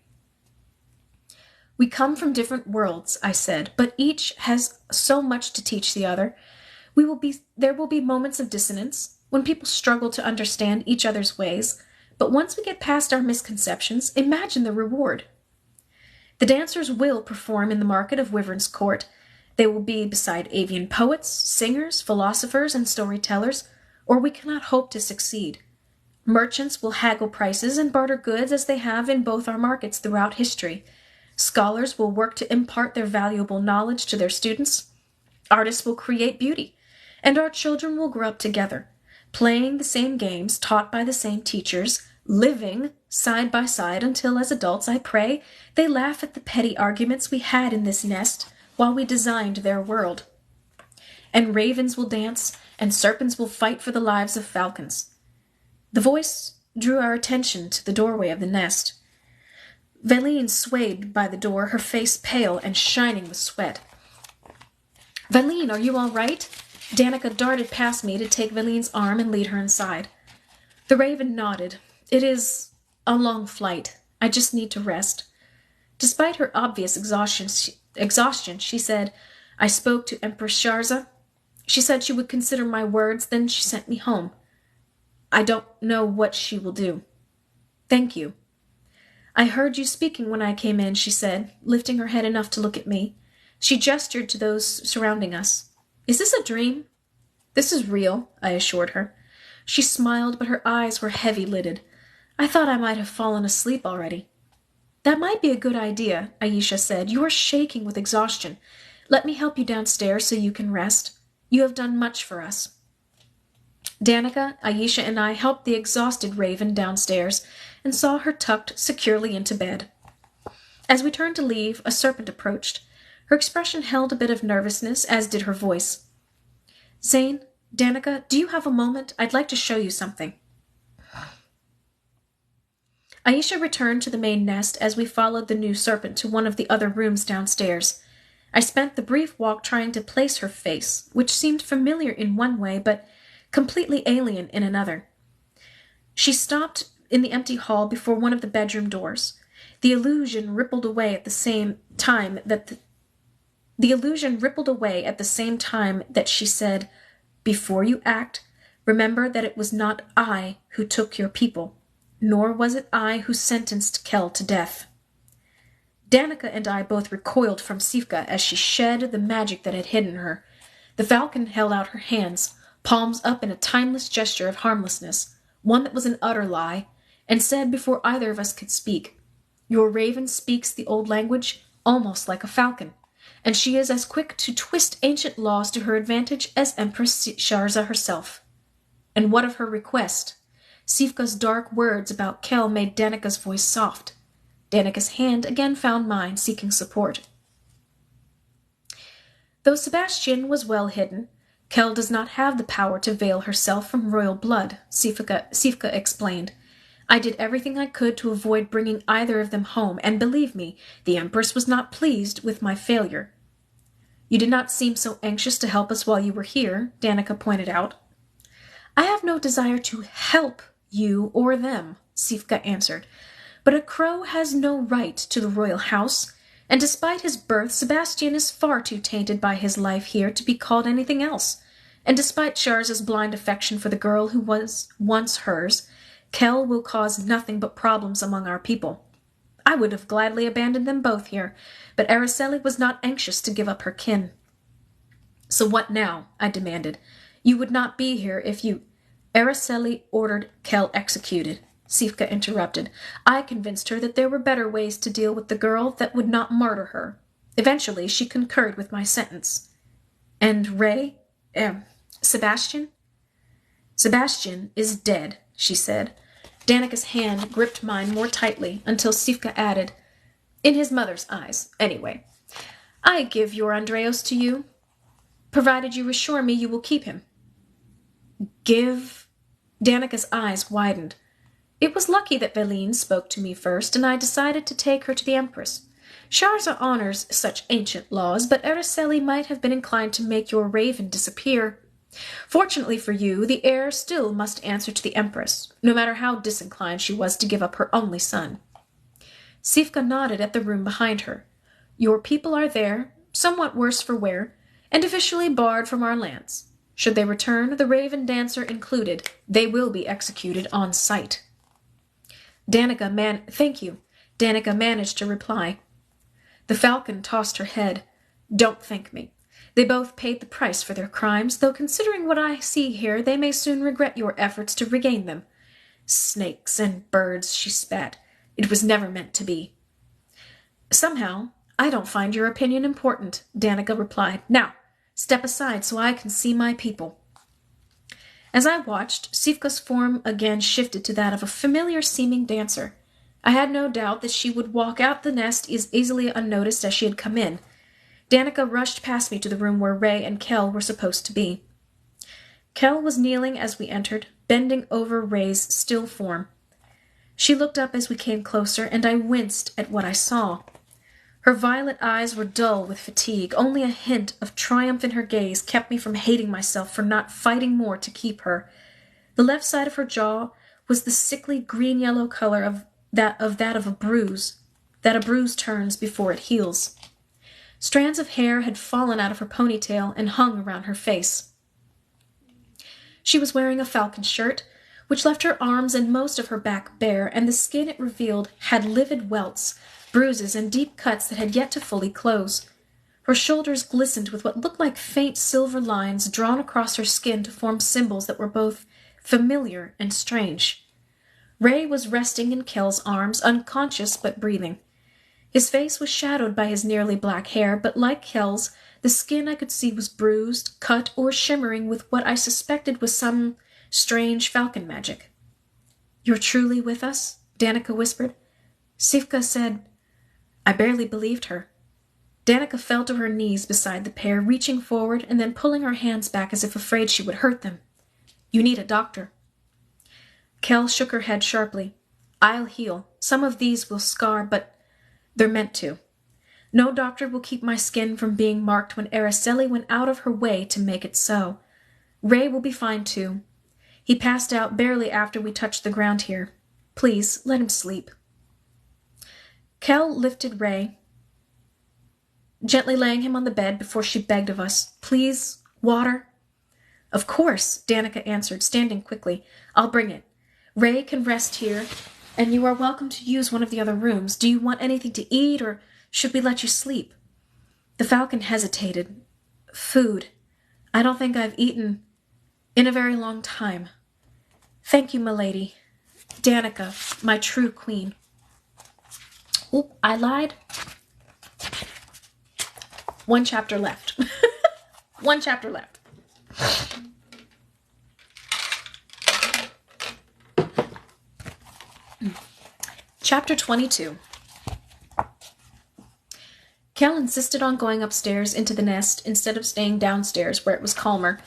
We come from different worlds, I said, but each has so much to teach the other. There will be moments of dissonance, when people struggle to understand each other's ways, but once we get past our misconceptions, imagine the reward. The dancers will perform in the market of Wyvern's court. They will be beside avian poets, singers, philosophers, and storytellers, or we cannot hope to succeed. Merchants will haggle prices and barter goods as they have in both our markets throughout history. Scholars will work to impart their valuable knowledge to their students. Artists will create beauty, and our children will grow up together, playing the same games taught by the same teachers, living side by side until, as adults, I pray, they laugh at the petty arguments we had in this nest while we designed their world. And ravens will dance, and serpents will fight for the lives of falcons. The voice drew our attention to the doorway of the nest. Veline swayed by the door, her face pale and shining with sweat. Veline, are you all right? Danica darted past me to take Valine's arm and lead her inside. The raven nodded. It is a long flight. I just need to rest. Despite her obvious exhaustion, she said, I spoke to Empress Sharza. She said she would consider my words, then she sent me home. I don't know what she will do. Thank you. I heard you speaking when I came in, she said, lifting her head enough to look at me. She gestured to those surrounding us. Is this a dream? This is real, I assured her. She smiled, but her eyes were heavy-lidded. I thought I might have fallen asleep already. That might be a good idea, Aisha said. You are shaking with exhaustion. Let me help you downstairs so you can rest. You have done much for us. Danica, Aisha, and I helped the exhausted raven downstairs and saw her tucked securely into bed. As we turned to leave, a serpent approached. Her expression held a bit of nervousness, as did her voice. Zane, Danica, do you have a moment? I'd like to show you something. Aisha returned to the main nest as we followed the new serpent to one of the other rooms downstairs. I spent the brief walk trying to place her face, which seemed familiar in one way, but completely alien in another. She stopped in the empty hall before one of the bedroom doors. The illusion rippled away at the same time that she said, Before you act, remember that it was not I who took your people, nor was it I who sentenced Kel to death. Danica and I both recoiled from Sivka as she shed the magic that had hidden her. The falcon held out her hands, palms up in a timeless gesture of harmlessness, one that was an utter lie, and said before either of us could speak, Your raven speaks the old language almost like a falcon, and she is as quick to twist ancient laws to her advantage as Empress Sharza herself. And what of her request? Sivka's dark words about Kel made Danica's voice soft. Danica's hand again found mine, seeking support. Though Sebastian was well hidden, Kel does not have the power to veil herself from royal blood, Sivka explained. I did everything I could to avoid bringing either of them home, and believe me, the Empress was not pleased with my failure. You did not seem so anxious to help us while you were here, Danica pointed out. I have no desire to help you or them, Sivka answered. But a crow has no right to the royal house, and despite his birth, Sebastian is far too tainted by his life here to be called anything else. And despite Sharza's blind affection for the girl who was once hers, Kel will cause nothing but problems among our people. I would have gladly abandoned them both here, but Araceli was not anxious to give up her kin. So what now? I demanded. You would not be here if you... Araceli ordered Kel executed, Sivka interrupted. I convinced her that there were better ways to deal with the girl that would not murder her. Eventually, she concurred with my sentence. And Sebastian? Sebastian is dead, she said. Danica's hand gripped mine more tightly until Sivka added, "In his mother's eyes, anyway. I give your Andreos to you, provided you assure me you will keep him." Give? Danica's eyes widened. It was lucky that Veline spoke to me first, and I decided to take her to the Empress. Sharza honors such ancient laws, but Araceli might have been inclined to make your raven disappear. Fortunately for you, the heir still must answer to the Empress, no matter how disinclined she was to give up her only son. Sivka nodded at the room behind her. Your people are there, somewhat worse for wear, and officially barred from our lands. Should they return, the raven dancer included, they will be executed on sight. Thank you. Danica managed to reply. The falcon tossed her head. Don't thank me. They both paid the price for their crimes, though considering what I see here, they may soon regret your efforts to regain them. Snakes and birds, she spat. It was never meant to be. Somehow, I don't find your opinion important, Danica replied. Now, step aside so I can see my people. As I watched, Sivka's form again shifted to that of a familiar-seeming dancer. I had no doubt that she would walk out the nest as easily unnoticed as she had come in. Danica rushed past me to the room where Ray and Kel were supposed to be. Kel was kneeling as we entered, bending over Ray's still form. She looked up as we came closer, and I winced at what I saw. Her violet eyes were dull with fatigue. Only a hint of triumph in her gaze kept me from hating myself for not fighting more to keep her. The left side of her jaw was the sickly green-yellow color of that of a bruise, that a bruise turns before it heals. Strands of hair had fallen out of her ponytail and hung around her face. She was wearing a falcon shirt, which left her arms and most of her back bare, and the skin it revealed had livid welts, bruises, and deep cuts that had yet to fully close. Her shoulders glistened with what looked like faint silver lines drawn across her skin to form symbols that were both familiar and strange. Ray was resting in Kel's arms, unconscious but breathing. His face was shadowed by his nearly black hair, but like Kel's, the skin I could see was bruised, cut, or shimmering with what I suspected was some strange falcon magic. You're truly with us? Danica whispered. Sivka said. I barely believed her. Danica fell to her knees beside the pair, reaching forward and then pulling her hands back as if afraid she would hurt them. You need a doctor. Kel shook her head sharply. I'll heal. Some of these will scar, but they're meant to. No doctor will keep my skin from being marked when Araceli went out of her way to make it so. Ray will be fine too. He passed out barely after we touched the ground here. Please, let him sleep. Kel lifted Ray, gently laying him on the bed before she begged of us. Please, water? Of course, Danica answered, standing quickly. I'll bring it. Ray can rest here, and you are welcome to use one of the other rooms. Do you want anything to eat, or should we let you sleep? The falcon hesitated. Food. I don't think I've eaten in a very long time. Thank you, milady. Danica, my true queen. Oop, I lied. One chapter left. One chapter left. Chapter 22. Kel insisted on going upstairs into the nest instead of staying downstairs where it was calmer.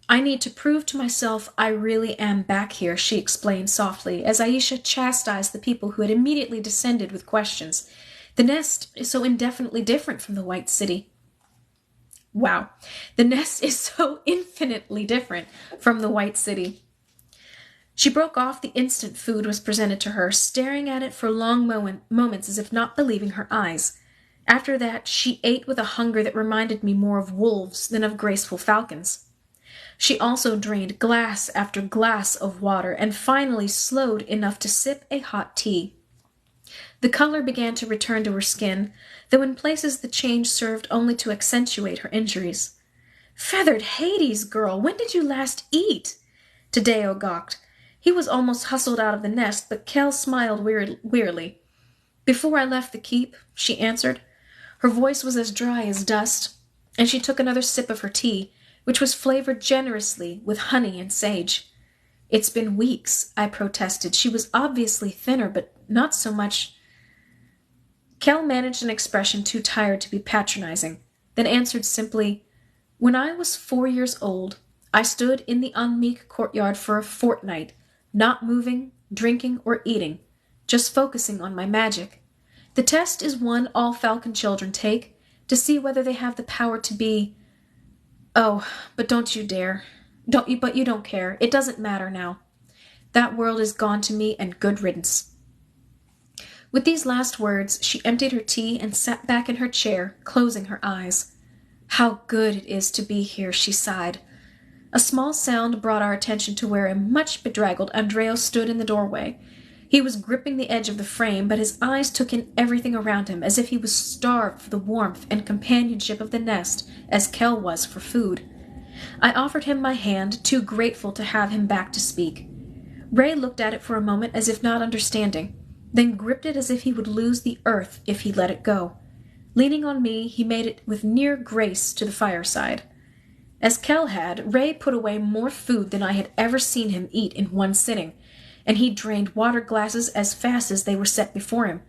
I need to prove to myself I really am back here, she explained softly, as Aisha chastised the people who had immediately descended with questions. The nest is so indefinitely different from the White City. Wow. The nest is so infinitely different from the White City. She broke off the instant food was presented to her, staring at it for long moments as if not believing her eyes. After that, she ate with a hunger that reminded me more of wolves than of graceful falcons. She also drained glass after glass of water and finally slowed enough to sip a hot tea. The color began to return to her skin, though in places the change served only to accentuate her injuries. Feathered Hades, girl, when did you last eat? Tadeo gawked. He was almost hustled out of the nest, but Kel smiled wearily. Before I left the keep, she answered. Her voice was as dry as dust, and she took another sip of her tea, which was flavored generously with honey and sage. It's been weeks, I protested. She was obviously thinner, but not so much. Kel managed an expression too tired to be patronizing, then answered simply, When I was 4 years old, I stood in the unmeek courtyard for a fortnight, not moving, drinking, or eating, just focusing on my magic. The test is one all falcon children take, to see whether they have the power to be... Oh, but don't you dare. But you don't care. It doesn't matter now. That world is gone to me, and good riddance. With these last words, she emptied her tea and sat back in her chair, closing her eyes. How good it is to be here, she sighed. A small sound brought our attention to where a much bedraggled Andreas stood in the doorway. He was gripping the edge of the frame, but his eyes took in everything around him, as if he was starved for the warmth and companionship of the nest, as Kel was for food. I offered him my hand, too grateful to have him back to speak. Ray looked at it for a moment as if not understanding, then gripped it as if he would lose the earth if he let it go. Leaning on me, he made it with near grace to the fireside. As Kel had, Ray put away more food than I had ever seen him eat in one sitting, and he drained water glasses as fast as they were set before him.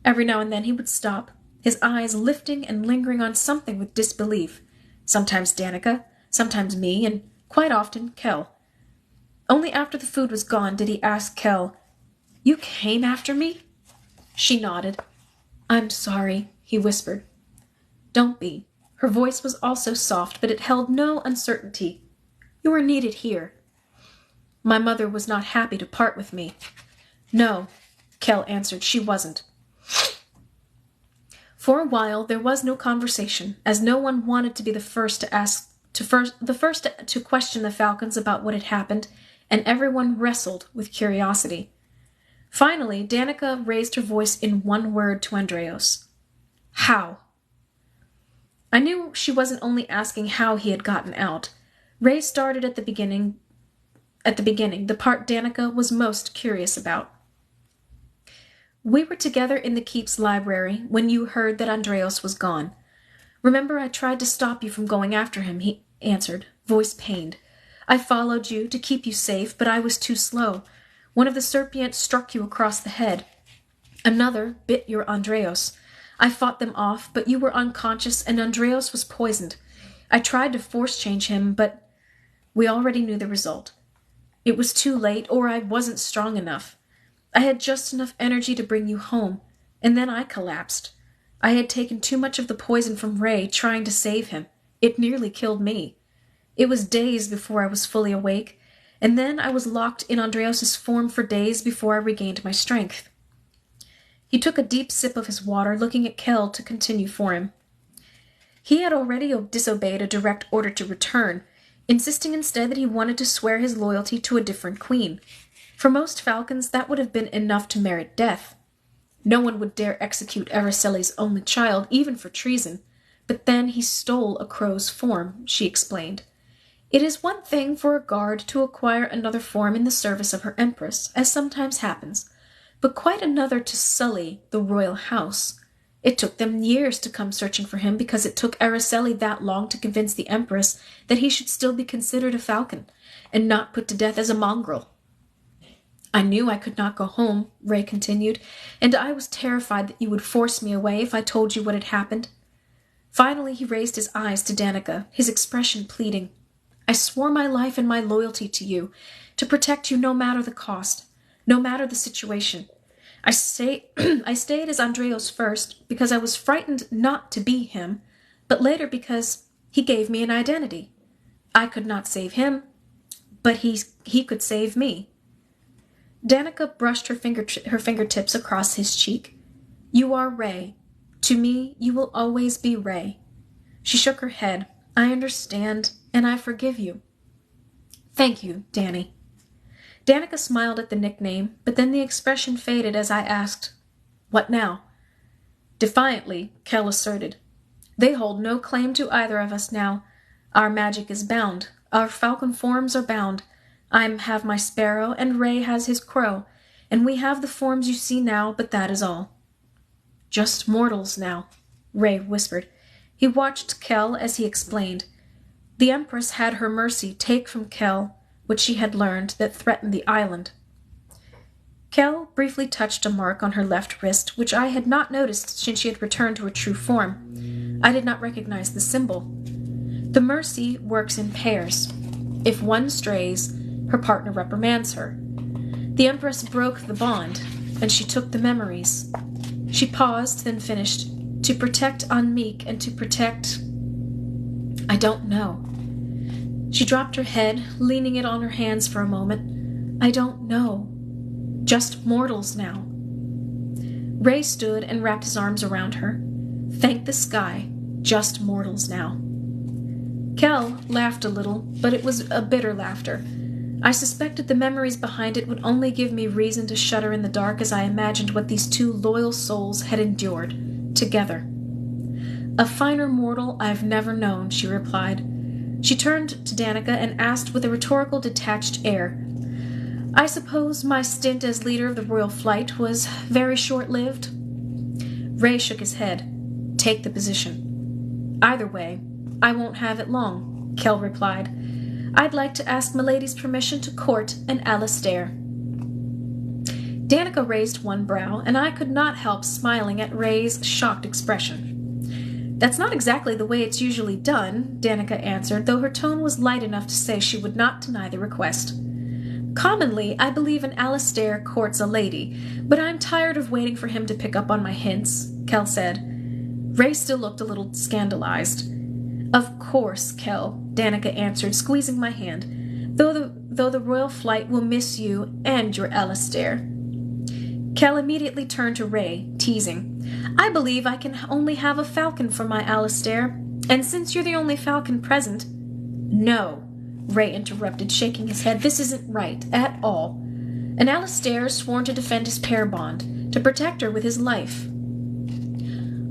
Every now and then he would stop, his eyes lifting and lingering on something with disbelief, sometimes Danica, sometimes me, and quite often Kel. Only after the food was gone did he ask Kel, You came after me? She nodded. I'm sorry, he whispered. Don't be. Her voice was also soft, but it held no uncertainty. You are needed here. My mother was not happy to part with me. No, Kel answered, she wasn't. For a while there was no conversation, as no one wanted to be the first to question the falcons about what had happened, and everyone wrestled with curiosity. Finally, Danica raised her voice in one word to Andreas. How? I knew she wasn't only asking how he had gotten out. Ray started at the beginning, the part Danica was most curious about. We were together in the keep's library when you heard that Andreas was gone. Remember, I tried to stop you from going after him, he answered, voice pained. I followed you to keep you safe, but I was too slow. One of the serpients struck you across the head. Another bit your Andreas. I fought them off, but you were unconscious and Andreas was poisoned. I tried to force change him, but we already knew the result. It was too late, or I wasn't strong enough. I had just enough energy to bring you home, and then I collapsed. I had taken too much of the poison from Ray, trying to save him. It nearly killed me. It was days before I was fully awake, and then I was locked in Andreas's form for days before I regained my strength. He took a deep sip of his water, looking at Kel to continue for him. He had already disobeyed a direct order to return, insisting instead that he wanted to swear his loyalty to a different queen. For most falcons, that would have been enough to merit death. No one would dare execute Araceli's only child, even for treason. But then he stole a crow's form, she explained. It is one thing for a guard to acquire another form in the service of her empress, as sometimes happens, but quite another to sully the royal house. It took them years to come searching for him because it took Araceli that long to convince the empress that he should still be considered a falcon, and not put to death as a mongrel. I knew I could not go home, Ray continued, and I was terrified that you would force me away if I told you what had happened. Finally he raised his eyes to Danica, his expression pleading. I swore my life and my loyalty to you, to protect you no matter the cost, no matter the situation. I stayed as Andreas first because I was frightened not to be him, but later because he gave me an identity. I could not save him, but he could save me. Danica brushed her fingertips across his cheek. You are Ray. To me, you will always be Ray. She shook her head. I understand, and I forgive you. Thank you, Danny. Danica smiled at the nickname, but then the expression faded as I asked, What now? Defiantly, Kel asserted, They hold no claim to either of us now. Our magic is bound. Our falcon forms are bound. I have my sparrow, and Ray has his crow, and we have the forms you see now, but that is all. Just mortals now, Ray whispered. He watched Kel as he explained. The Empress had her mercy take from Kel which she had learned that threatened the island. Kel briefly touched a mark on her left wrist, which I had not noticed since she had returned to her true form. I did not recognize the symbol. The mercy works in pairs. If one strays, her partner reprimands her. The Empress broke the bond, and she took the memories. She paused, then finished, to protect Anmeek and to protect... I don't know. She dropped her head, leaning it on her hands for a moment. I don't know. Just mortals now. Ray stood and wrapped his arms around her. Thank the sky, just mortals now. Kel laughed a little, but it was a bitter laughter. I suspected the memories behind it would only give me reason to shudder in the dark as I imagined what these two loyal souls had endured, together. A finer mortal I've never known, she replied. She turned to Danica and asked with a rhetorical detached air, I suppose my stint as leader of the royal flight was very short-lived? Ray shook his head. Take the position. Either way, I won't have it long, Kel replied. I'd like to ask Milady's permission to court an Alistair. Danica raised one brow, and I could not help smiling at Ray's shocked expression. That's not exactly the way it's usually done, Danica answered, though her tone was light enough to say she would not deny the request. Commonly, I believe an Alistair courts a lady, but I'm tired of waiting for him to pick up on my hints, Kel said. Ray still looked a little scandalized. Of course, Kel, Danica answered, squeezing my hand, though the royal flight will miss you and your Alistair. Kel immediately turned to Ray, teasing. I believe I can only have a falcon for my Alistair, and since you're the only falcon present... No, Ray interrupted, shaking his head. This isn't right, at all. An Alistair is sworn to defend his pair bond, to protect her with his life.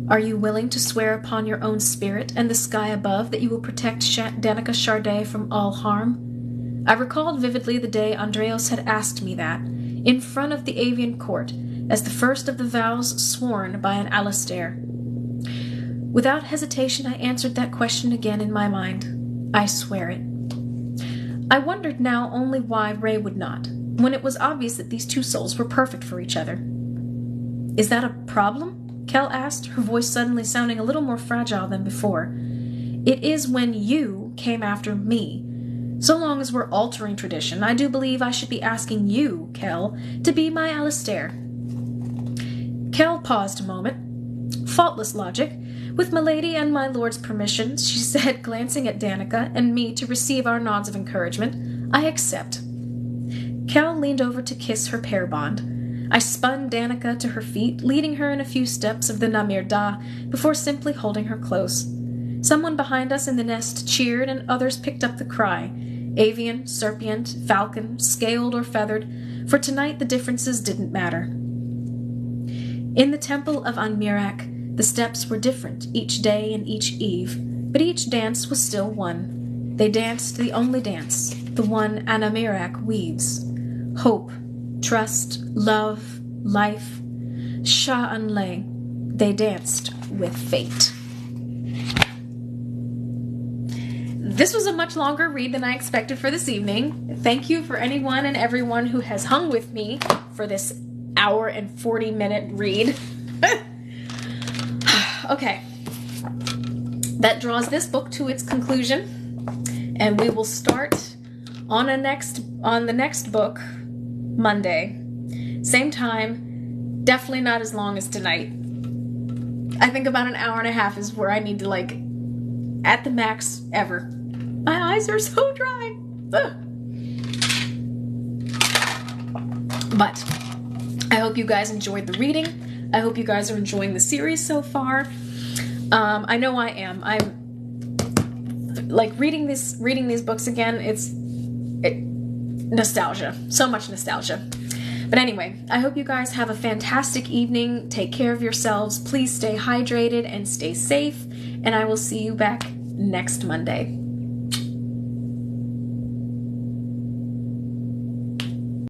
Are you willing to swear upon your own spirit and the sky above that you will protect Danica Charday from all harm? I recalled vividly the day Andreos had asked me that, in front of the Avian court, as the first of the vows sworn by an Alistair. Without hesitation, I answered that question again in my mind. I swear it. I wondered now only why Ray would not, when it was obvious that these two souls were perfect for each other. Is that a problem? Kel asked, her voice suddenly sounding a little more fragile than before. It is when you came after me. So long as we're altering tradition, I do believe I should be asking you, Kel, to be my Alistair. Kel paused a moment. Faultless logic. With Milady and my lord's permission, she said, glancing at Danica and me to receive our nods of encouragement, I accept. Kel leaned over to kiss her pair bond. I spun Danica to her feet, leading her in a few steps of the Namir Da, before simply holding her close. Someone behind us in the nest cheered, and others picked up the cry. Avian, serpient, falcon, scaled or feathered, for tonight the differences didn't matter. In the temple of Anmirak, the steps were different each day and each eve, but each dance was still one. They danced the only dance, the one Anamirak weaves. Hope, trust, love, life. Shah Anlay. They danced with fate. This was a much longer read than I expected for this evening. Thank you for anyone and everyone who has hung with me for this hour and 40-minute read. Okay, that draws this book to its conclusion, and we will start on the next book Monday. Same time, definitely not as long as tonight. I think about an hour and a half is where I need to, like, at the max ever. My eyes are so dry. Ugh. But I hope you guys enjoyed the reading. I hope you guys are enjoying the series so far. I know I am. I'm like reading these books again. It's nostalgia. So much nostalgia. But anyway, I hope you guys have a fantastic evening. Take care of yourselves. Please stay hydrated and stay safe. And I will see you back next Monday.